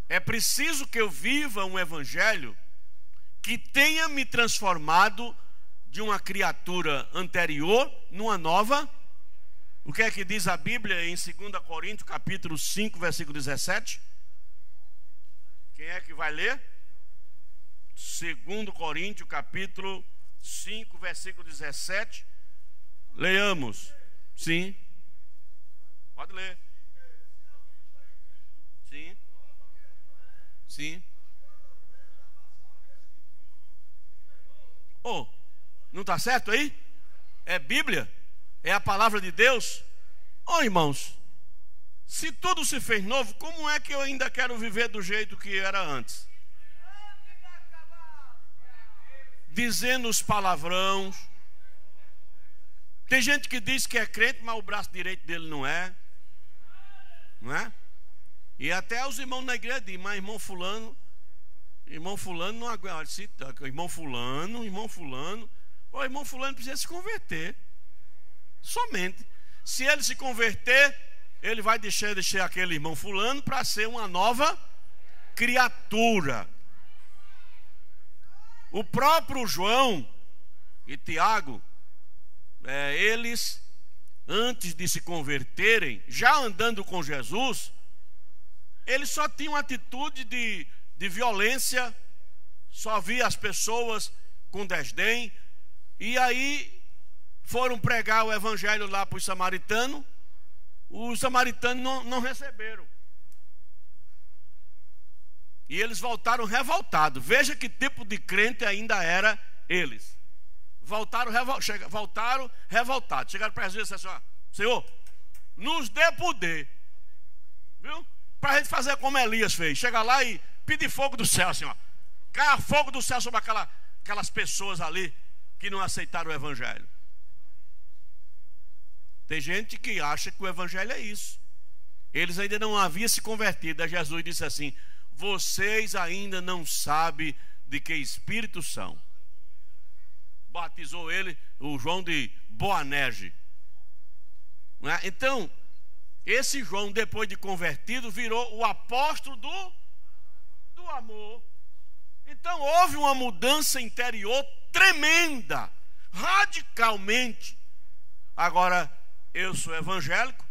é preciso que eu viva um evangelho que tenha me transformado de uma criatura anterior numa nova. O que é que diz a Bíblia em 2 Coríntios capítulo 5, versículo 17? Quem é que vai ler? 2 Coríntios capítulo 5, versículo 17. Leamos. Sim. Pode ler. Sim. Sim. Oh, não está certo aí? É Bíblia? É a palavra de Deus? Oh, irmãos, se tudo se fez novo, como é que eu ainda quero viver do jeito que era antes? Dizendo os palavrões. Tem gente que diz que é crente, mas o braço direito dele não é. Não é? E até os irmãos na igreja dizem: mas irmão fulano não aguenta. Irmão fulano. O irmão fulano precisa se converter. Somente. Se ele se converter, ele vai deixar aquele irmão fulano para ser uma nova criatura. O próprio João e Tiago, eles, antes de se converterem, já andando com Jesus, eles só tinham atitude de violência, só via as pessoas com desdém. E aí foram pregar o evangelho lá para os samaritanos. Os samaritanos não receberam. E eles voltaram revoltados. Veja que tipo de crente ainda era eles. Voltaram revoltados. Chegaram para Jesus e disseram assim: Senhor, nos dê poder, viu? Para a gente fazer como Elias fez. Chega lá e pedir fogo do céu, assim, ó. Caia fogo do céu sobre aquelas pessoas ali que não aceitaram o evangelho. Tem gente que acha que o evangelho é isso. Eles ainda não haviam se convertido. Aí Jesus disse assim: vocês ainda não sabem de que espírito são. Batizou ele, o João, de Boanerges. Não é? Então, esse João, depois de convertido, virou o apóstolo do amor. Então houve uma mudança interior tremenda, radicalmente. Agora, eu sou evangélico,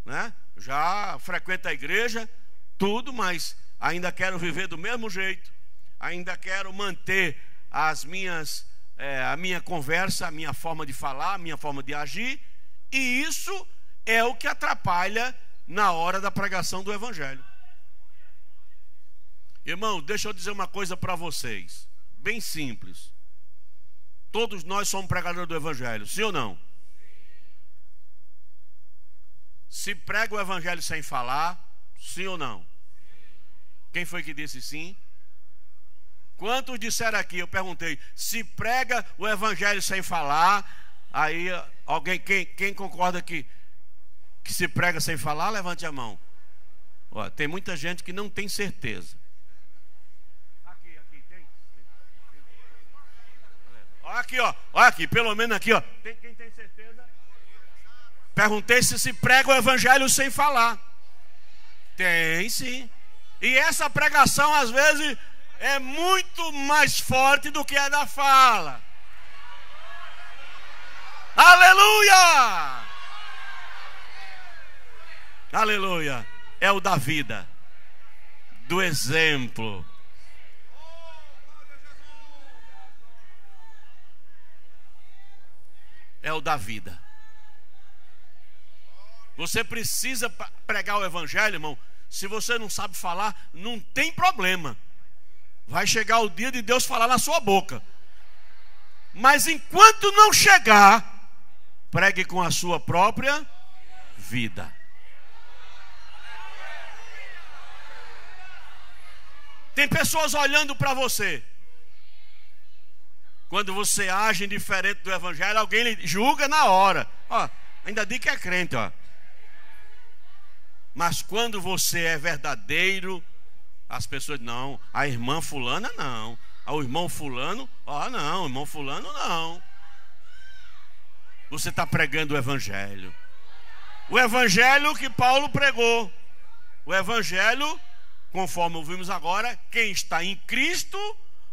né? Já frequento a igreja, tudo, mas ainda quero viver do mesmo jeito. Ainda quero manter a minha conversa, a minha forma de falar, a minha forma de agir. E isso é o que atrapalha na hora da pregação do evangelho. Irmão, deixa eu dizer uma coisa para vocês, bem simples. Todos nós somos pregadores do Evangelho, sim ou não? Se prega o Evangelho sem falar, sim ou não? Quem foi que disse sim? Quantos disseram aqui? Eu perguntei, se prega o Evangelho sem falar? Aí alguém, quem concorda que se prega sem falar, levante a mão. Ó, tem muita gente que não tem certeza. Aqui, tem. Olha aqui, ó. Olha aqui, pelo menos aqui, ó. Quem tem certeza? Perguntei se prega o Evangelho sem falar. Tem sim. E essa pregação às vezes é muito mais forte do que a da fala. Aleluia! Aleluia! É o da vida, do exemplo. É o da vida. Você precisa pregar o Evangelho, irmão. Se você não sabe falar, não tem problema. Vai chegar o dia de Deus falar na sua boca. Mas enquanto não chegar, pregue com a sua própria vida. Tem pessoas olhando para você. Quando você age diferente do Evangelho, alguém lhe julga na hora. Ó, ainda diz que é crente, ó. Mas quando você é verdadeiro, as pessoas, não, a irmã fulana não, o irmão fulano, não, o irmão fulano não. Você está pregando o Evangelho. O Evangelho que Paulo pregou. O Evangelho, conforme ouvimos agora, quem está em Cristo,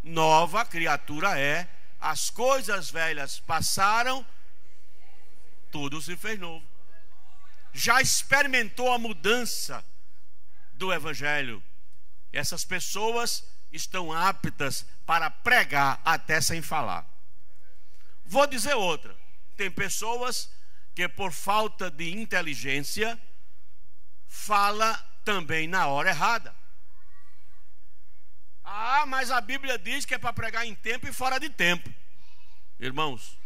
nova criatura é. As coisas velhas passaram, tudo se fez novo. Já experimentou a mudança do Evangelho. Essas pessoas estão aptas para pregar até sem falar. Vou dizer outra. Tem pessoas que por falta de inteligência fala também na hora errada. Mas a Bíblia diz que é para pregar em tempo e fora de tempo. Irmãos,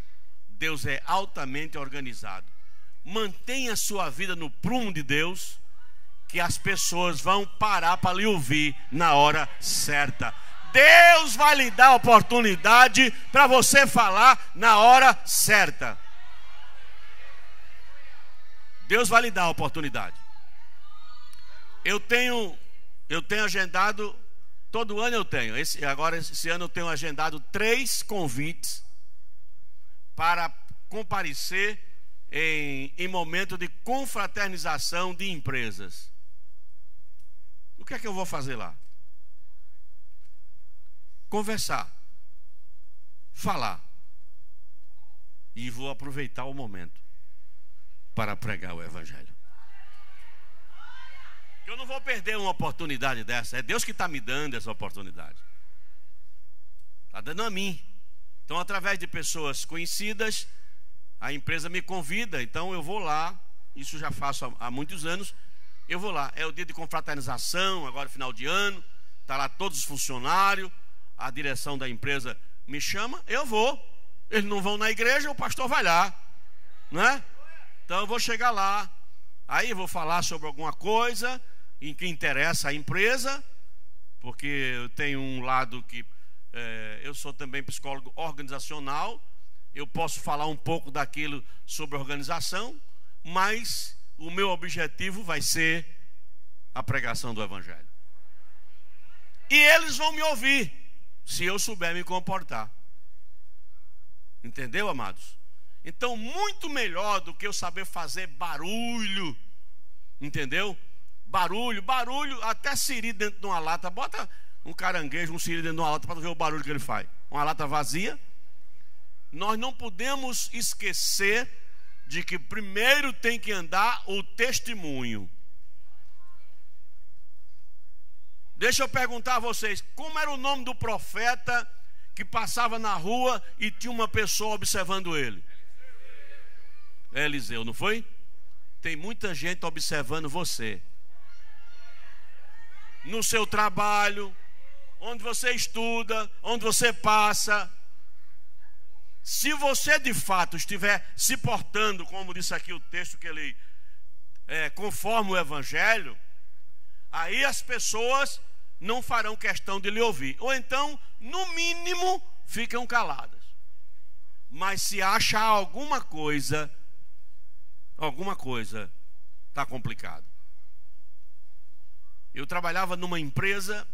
Deus é altamente organizado. Mantenha a sua vida no prumo de Deus, que as pessoas vão parar para lhe ouvir na hora certa. Deus vai lhe dar a oportunidade para você falar na hora certa. Deus vai lhe dar a oportunidade. Eu tenho agendado, todo ano eu tenho. Esse ano eu tenho agendado 3 convites para comparecer em momento de confraternização de empresas. O que é que eu vou fazer lá? Conversar, falar, e vou aproveitar o momento para pregar o Evangelho. Eu não vou perder uma oportunidade dessa. É Deus que está me dando essa oportunidade. Está dando a mim. Então, através de pessoas conhecidas, a empresa me convida, então eu vou lá. Isso já faço há muitos anos. Eu vou lá, é o dia de confraternização, agora final de ano. Está lá todos os funcionários. A direção da empresa me chama, eu vou. Eles não vão na igreja, o pastor vai lá, né? Então eu vou chegar lá. Aí eu vou falar sobre alguma coisa em que interessa a empresa, porque eu tenho um lado que eu sou também psicólogo organizacional. Eu posso falar um pouco daquilo sobre organização, mas o meu objetivo vai ser a pregação do Evangelho. E eles vão me ouvir, se eu souber me comportar. Entendeu, amados? Então, muito melhor do que eu saber fazer barulho. Entendeu? Barulho, até siri dentro de uma lata. Bota um caranguejo, um siri dentro de uma lata para ver o barulho que ele faz. Uma lata vazia. Nós não podemos esquecer de que primeiro tem que andar o testemunho. Deixa eu perguntar a vocês, como era o nome do profeta que passava na rua e tinha uma pessoa observando ele? Eliseu, não foi? Tem muita gente observando você. No seu trabalho, onde você estuda, onde você passa. Se você de fato estiver se portando, como disse aqui o texto que ele conforme o Evangelho, aí as pessoas não farão questão de lhe ouvir. Ou então, no mínimo, ficam caladas. Mas se achar alguma coisa, está complicado. Eu trabalhava numa empresa,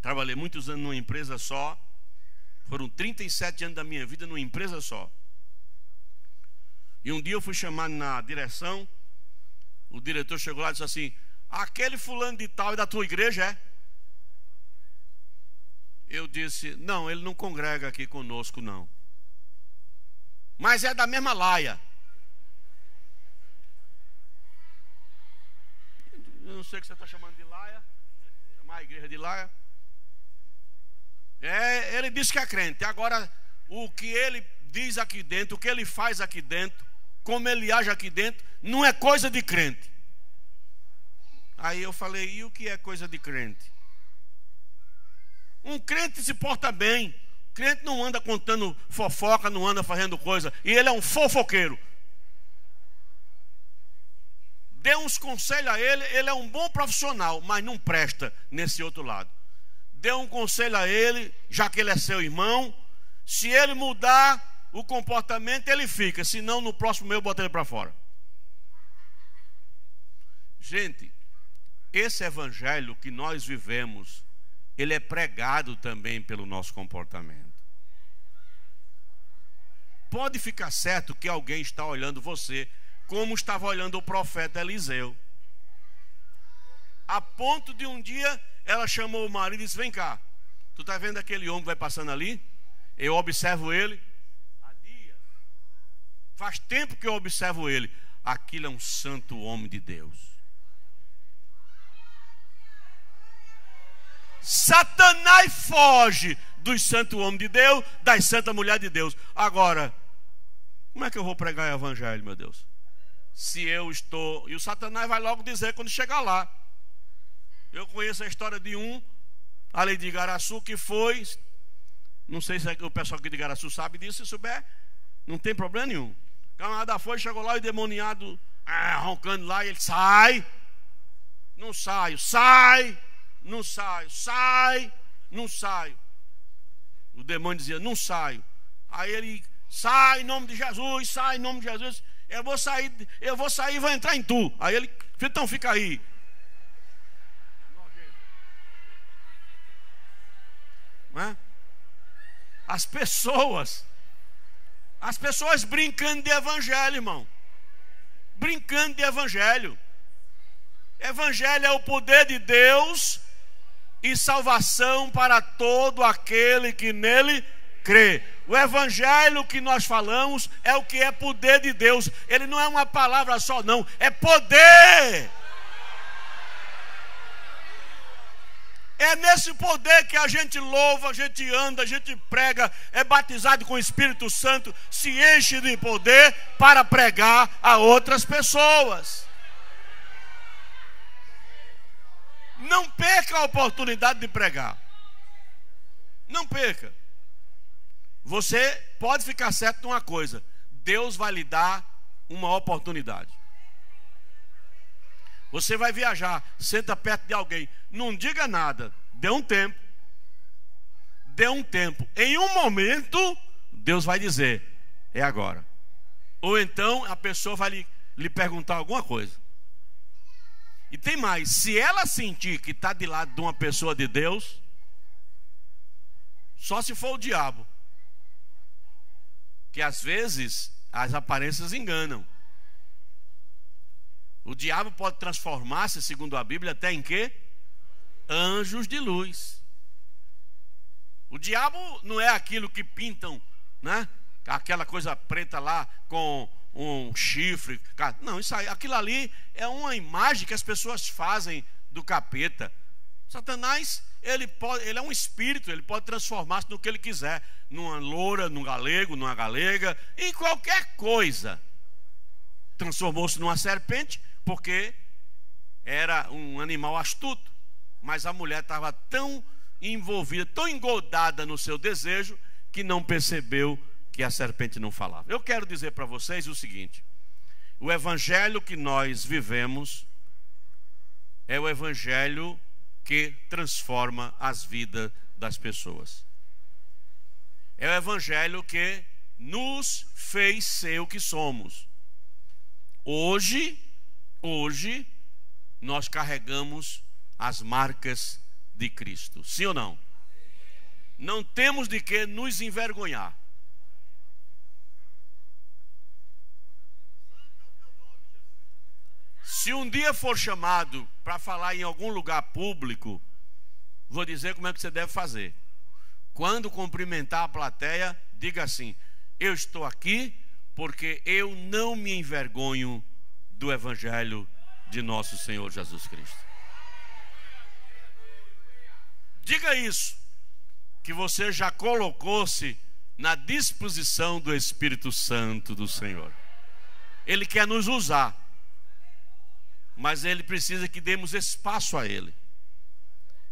trabalhei muitos anos numa empresa só. Foram 37 anos da minha vida numa empresa só. E um dia eu fui chamado na direção. O diretor chegou lá e disse assim: aquele fulano de tal é da tua igreja, é? Eu disse: não, ele não congrega aqui conosco, não. Mas é da mesma laia. Eu não sei o que você está chamando de laia. Chamar a igreja de laia. Ele diz que é crente. Agora, o que ele diz aqui dentro, o que ele faz aqui dentro, como ele age aqui dentro, não é coisa de crente. Aí eu falei: e o que é coisa de crente? Um crente se porta bem. Crente não anda contando fofoca, não anda fazendo coisa. E ele é um fofoqueiro. Dê uns conselhos a ele. Ele é um bom profissional, mas não presta nesse outro lado. Dê um conselho a ele, já que ele é seu irmão. Se ele mudar o comportamento, ele fica. Senão, no próximo eu boto ele para fora. Gente, esse evangelho que nós vivemos, ele é pregado também pelo nosso comportamento. Pode ficar certo que alguém está olhando você como estava olhando o profeta Eliseu. A ponto de um dia ela chamou o marido e disse: vem cá, tu está vendo aquele homem que vai passando ali? Eu observo ele há dias. Faz tempo que eu observo ele. Aquilo é um santo homem de Deus. Satanás foge dos santos homens de Deus, das santas mulheres de Deus. Agora, como é que eu vou pregar o evangelho, meu Deus? Se eu estou... E o Satanás vai logo dizer quando chegar lá. Eu conheço a história de um ali de Igaraçu que foi... Não sei se o pessoal aqui de Igaraçu sabe disso. Se souber, não tem problema nenhum. O camarada foi, chegou lá e o demoniado roncando lá, e ele: sai. Não saio, sai. Não saio, sai. Não saio. O demônio dizia: não saio. Aí ele: sai em nome de Jesus, sai em nome de Jesus. Eu vou sair e vou entrar em tu. Aí ele: então fica aí. Não é? As pessoas brincando de evangelho, irmão. Brincando de evangelho. Evangelho é o poder de Deus e salvação para todo aquele que nele crê. O evangelho que nós falamos é o que é poder de Deus. Ele não é uma palavra só, não. É poder. É nesse poder que a gente louva, a gente anda, a gente prega, é batizado com o Espírito Santo, se enche de poder para pregar a outras pessoas. Não perca a oportunidade de pregar. Não perca. Você pode ficar certo de uma coisa: Deus vai lhe dar uma oportunidade. Você vai viajar, senta perto de alguém, não diga nada, dê um tempo. Dê um tempo. Em um momento, Deus vai dizer: é agora. Ou então a pessoa vai lhe perguntar alguma coisa. E tem mais: se ela sentir que está de lado de uma pessoa de Deus, só se for o diabo. Que às vezes as aparências enganam. O diabo pode transformar-se, segundo a Bíblia, até em quê? Anjos de luz. O diabo não é aquilo que pintam, né? Aquela coisa preta lá com um chifre. Não, isso aí, aquilo ali é uma imagem que as pessoas fazem do capeta. Satanás, ele é um espírito, ele pode transformar-se no que ele quiser, numa loura, num galego, numa galega, em qualquer coisa. Transformou-se numa serpente porque era um animal astuto, mas a mulher estava tão envolvida, tão engodada no seu desejo, que não percebeu que a serpente não falava. Eu quero dizer para vocês o seguinte: o evangelho que nós vivemos é o evangelho que transforma as vidas das pessoas. É o evangelho que nos fez ser o que somos. Hoje nós carregamos as marcas de Cristo. Sim ou não? Não temos de que nos envergonhar. Se um dia for chamado para falar em algum lugar público, vou dizer como é que você deve fazer. Quando cumprimentar a plateia, diga assim: eu estou aqui porque eu não me envergonho do evangelho de nosso Senhor Jesus Cristo. Diga isso, que você já colocou-se na disposição do Espírito Santo do Senhor. Ele quer nos usar, mas Ele precisa que demos espaço a Ele.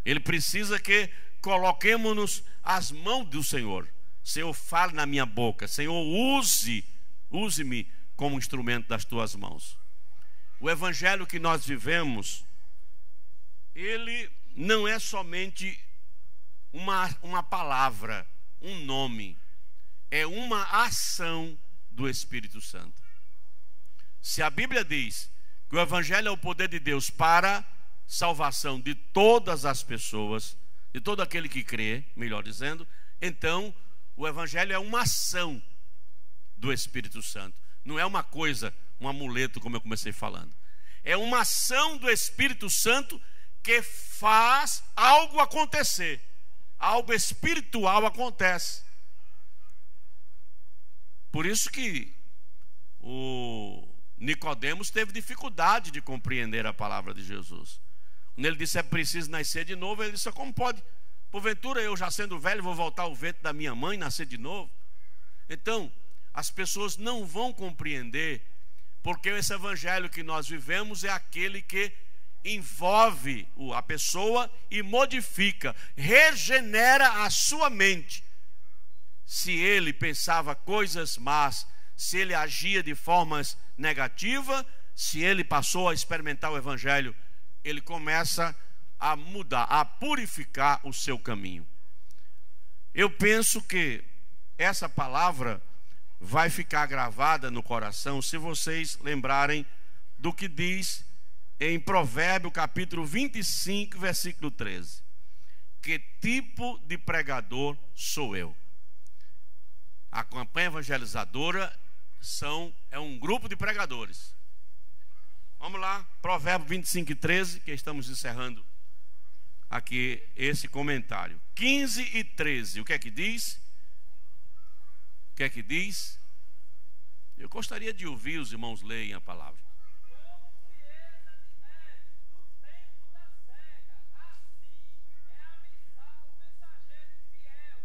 Ele precisa que coloquemos-nos às mãos do Senhor. Senhor, fale na minha boca. Senhor, use-me como instrumento das tuas mãos. O evangelho que nós vivemos, ele não é somente uma palavra, um nome. É uma ação do Espírito Santo. Se a Bíblia diz que o evangelho é o poder de Deus para salvação de todas as pessoas, de todo aquele que crê, melhor dizendo, então o evangelho é uma ação do Espírito Santo. Não é uma coisa, um amuleto, como eu comecei falando. É uma ação do Espírito Santo que faz algo acontecer. Algo espiritual acontece. Por isso que o Nicodemos teve dificuldade de compreender a palavra de Jesus. Quando ele disse: é preciso nascer de novo, ele disse: como pode? Porventura eu, já sendo velho, vou voltar ao ventre da minha mãe e nascer de novo? Então, as pessoas não vão compreender, porque esse evangelho que nós vivemos é aquele que envolve a pessoa e modifica, regenera a sua mente. Se ele pensava coisas más, se ele agia de formas negativas, se ele passou a experimentar o evangelho, ele começa a mudar, a purificar o seu caminho. Eu penso que essa palavra vai ficar gravada no coração se vocês lembrarem do que diz em Provérbios capítulo 25, versículo 13. Que tipo de pregador sou eu? A campanha evangelizadora é um grupo de pregadores. Vamos lá, Provérbios 25 e 13, que estamos encerrando aqui esse comentário. 15 e 13, o que é que diz? O que é que diz? Eu gostaria de ouvir os irmãos lerem a palavra.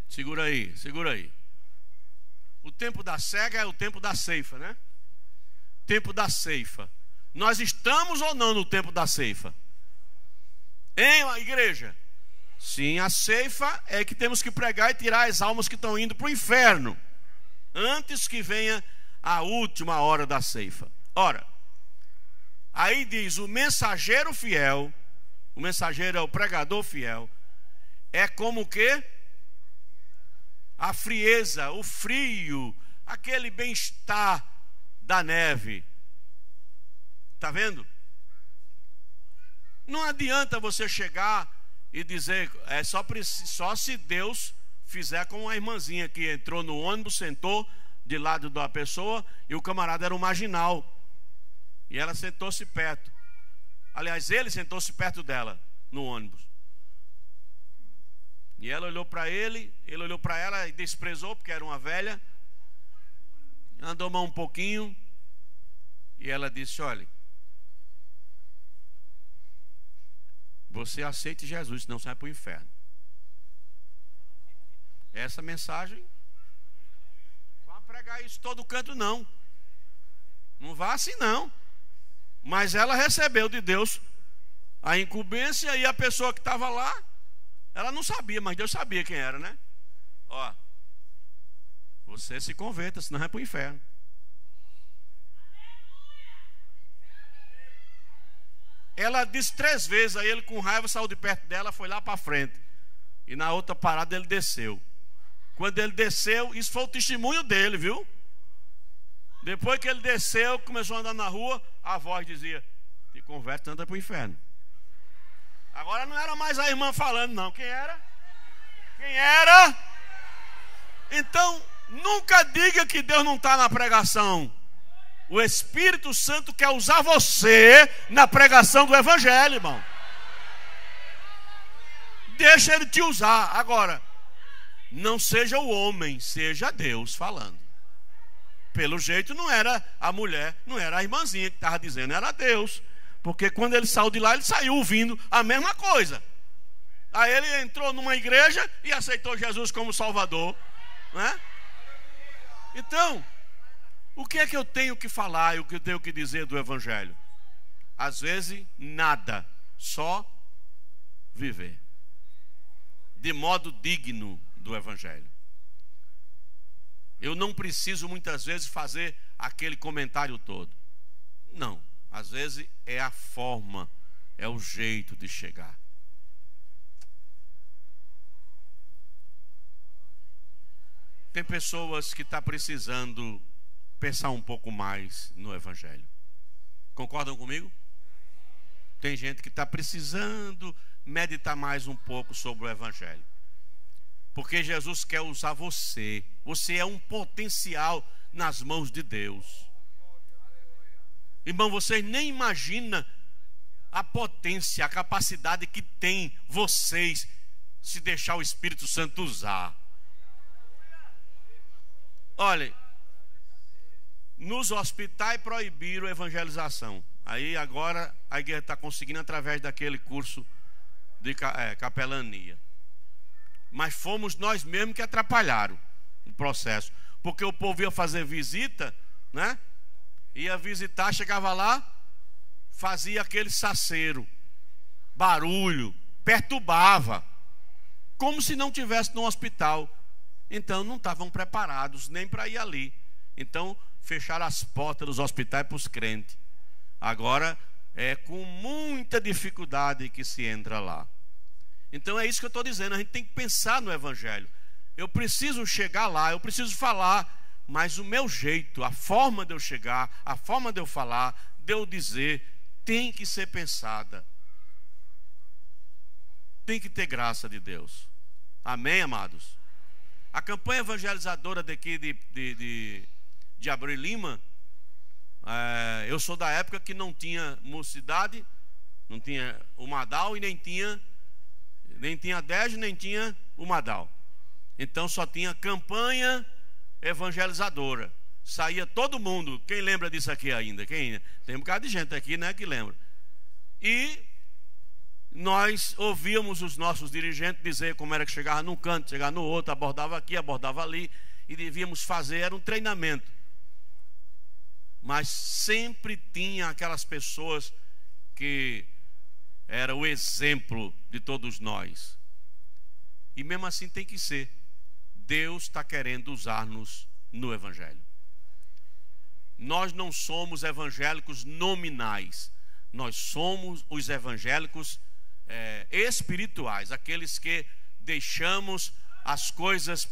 Segura aí, segura aí. O tempo da cega é o tempo da ceifa, né? Tempo da ceifa. Nós estamos ou não no tempo da ceifa? Hein, igreja? Sim, a ceifa é que temos que pregar e tirar as almas que estão indo para o inferno, antes que venha a última hora da ceifa. Ora, aí diz: o mensageiro fiel, o mensageiro é o pregador fiel, é como que a frieza, o frio, aquele bem-estar da neve. Está vendo? Não adianta você chegar e dizer, só se Deus fizer como a irmãzinha que entrou no ônibus, sentou de lado da pessoa e o camarada era um marginal. E ela sentou-se perto. Aliás, ele sentou-se perto dela no ônibus. E ela olhou para ele olhou para ela e desprezou, porque era uma velha. Andou mais um pouquinho e ela disse: olha, você aceite Jesus, senão você vai para o inferno. Essa mensagem, vá pregar isso todo canto, não. Não vá assim, não. Mas ela recebeu de Deus a incumbência, e a pessoa que estava lá Ela não sabia, mas Deus sabia quem era, né? Ó, você se converta, senão vai para o inferno. Ela disse 3 vezes, aí ele com raiva saiu de perto dela, foi lá para frente. E na outra parada ele desceu. Quando ele desceu, isso foi o testemunho dele, viu? Depois que ele desceu, começou a andar na rua, a voz dizia: te converte, anda para o inferno. Agora não era mais a irmã falando, não. Quem era? Quem era? Então, nunca diga que Deus não está na pregação. O Espírito Santo quer usar você na pregação do Evangelho, irmão. Deixa ele te usar. Agora, não seja o homem, seja Deus falando. Pelo jeito não era a mulher, não era a irmãzinha que estava dizendo, era Deus. Porque quando ele saiu de lá, ele saiu ouvindo a mesma coisa. Aí ele entrou numa igreja e aceitou Jesus como Salvador, né? Então, o que é que eu tenho que falar e o que eu tenho que dizer do Evangelho? Às vezes, nada, só viver de modo digno do Evangelho. Eu não preciso muitas vezes fazer aquele comentário todo. Não, às vezes é a forma, é o jeito de chegar. Tem pessoas que estão precisando pensar um pouco mais no Evangelho. Concordam comigo? Tem gente que está precisando meditar mais um pouco sobre o Evangelho. Porque Jesus quer usar você. Você é um potencial nas mãos de Deus. Irmão, vocês nem imaginam a potência, a capacidade que tem vocês se deixar o Espírito Santo usar. Olha, nos hospitais proibiram a evangelização. Aí agora a igreja está conseguindo através daquele curso de capelania. Mas fomos nós mesmos que atrapalharam o processo. Porque o povo ia fazer visita, né? Ia visitar, chegava lá, fazia aquele saceiro, barulho, perturbava, como se não tivesse no hospital. Então não estavam preparados nem para ir ali. Então fecharam as portas dos hospitais para os crentes. Agora é com muita dificuldade que se entra lá. Então é isso que eu estou dizendo, a gente tem que pensar no Evangelho. Eu preciso chegar lá, eu preciso falar, mas o meu jeito, a forma de eu chegar, a forma de eu falar, de eu dizer, tem que ser pensada. Tem que ter graça de Deus. Amém, amados? A campanha evangelizadora daqui de Abreu Lima, eu sou da época que não tinha mocidade, não tinha o Madal e nem tinha DEJ, nem tinha o Madal. Então só tinha campanha evangelizadora. Saía todo mundo. Quem lembra disso aqui ainda? Quem? Tem um bocado de gente aqui, né, que lembra. E nós ouvíamos os nossos dirigentes dizer como era que chegava num canto, chegava no outro, abordava aqui, abordava ali, e devíamos fazer, era um treinamento. Mas sempre tinha aquelas pessoas que era o exemplo de todos nós. E mesmo assim tem que ser. Deus está querendo usar-nos no Evangelho. Nós não somos evangélicos nominais. Nós somos os evangélicos espirituais. Aqueles que deixamos as coisas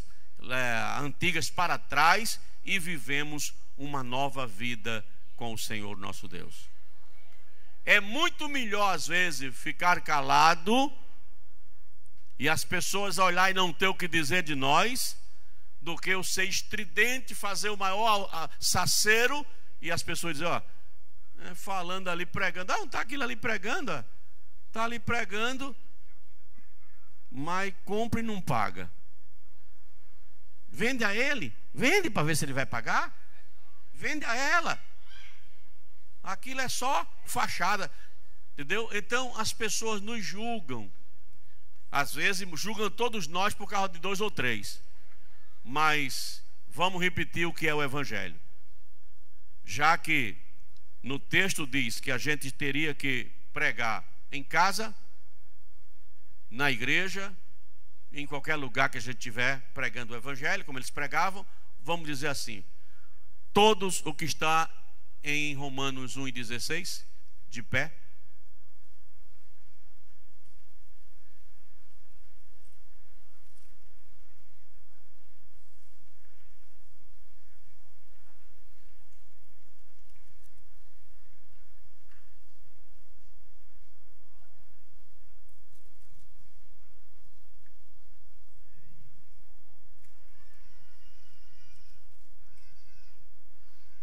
antigas para trás e vivemos uma nova vida com o Senhor nosso Deus. É muito melhor às vezes ficar calado e as pessoas olhar e não ter o que dizer de nós, do que eu ser estridente, fazer o maior saceiro e as pessoas dizem, ó, falando ali, pregando, não está aquilo ali pregando, está ali pregando, mas compra e não paga. Vende a ele, vende para ver se ele vai pagar, vende a ela. Aquilo é só fachada, entendeu? Então as pessoas nos julgam. Às vezes julgam todos nós por causa de 2 ou 3. Mas vamos repetir o que é o Evangelho. Já que no texto diz que a gente teria que pregar em casa, na igreja em qualquer lugar que a gente estiver pregando o evangelho, como eles pregavam, vamos dizer assim: todos o que está em Romanos 1:16, de pé.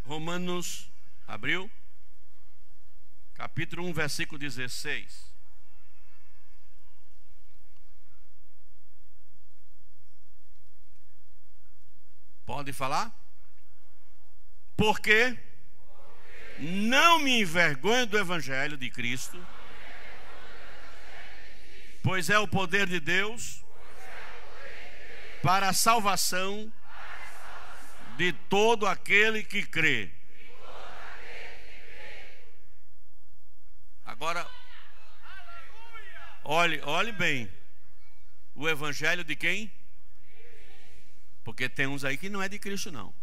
Romanos, abriu? Capítulo 1, versículo 16. Pode falar? Porque não me envergonho do evangelho de Cristo, pois é o poder de Deus para a salvação de todo aquele que crê. Agora, olhe bem. O evangelho de quem? Porque tem uns aí que não é de Cristo, não.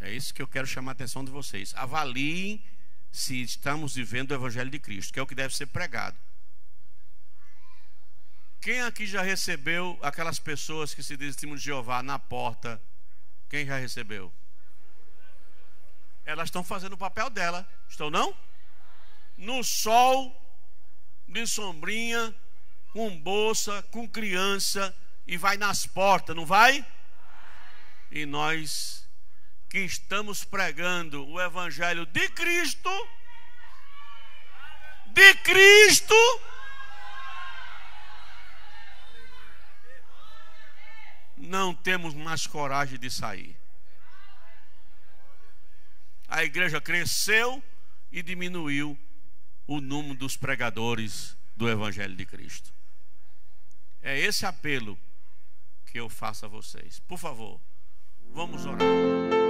É isso que eu quero chamar a atenção de vocês. Avaliem se estamos vivendo o evangelho de Cristo, que é o que deve ser pregado. Quem aqui já recebeu aquelas pessoas que se dizem testemunho de Jeová na porta? Quem já recebeu? Elas estão fazendo o papel dela. Estão não? No sol, de sombrinha, com bolsa, com criança, e vai nas portas, não vai? E nós que estamos pregando o evangelho de Cristo, não temos mais coragem de sair. A igreja cresceu e diminuiu o número dos pregadores do evangelho de Cristo. É esse apelo que eu faço a vocês. Por favor, vamos orar.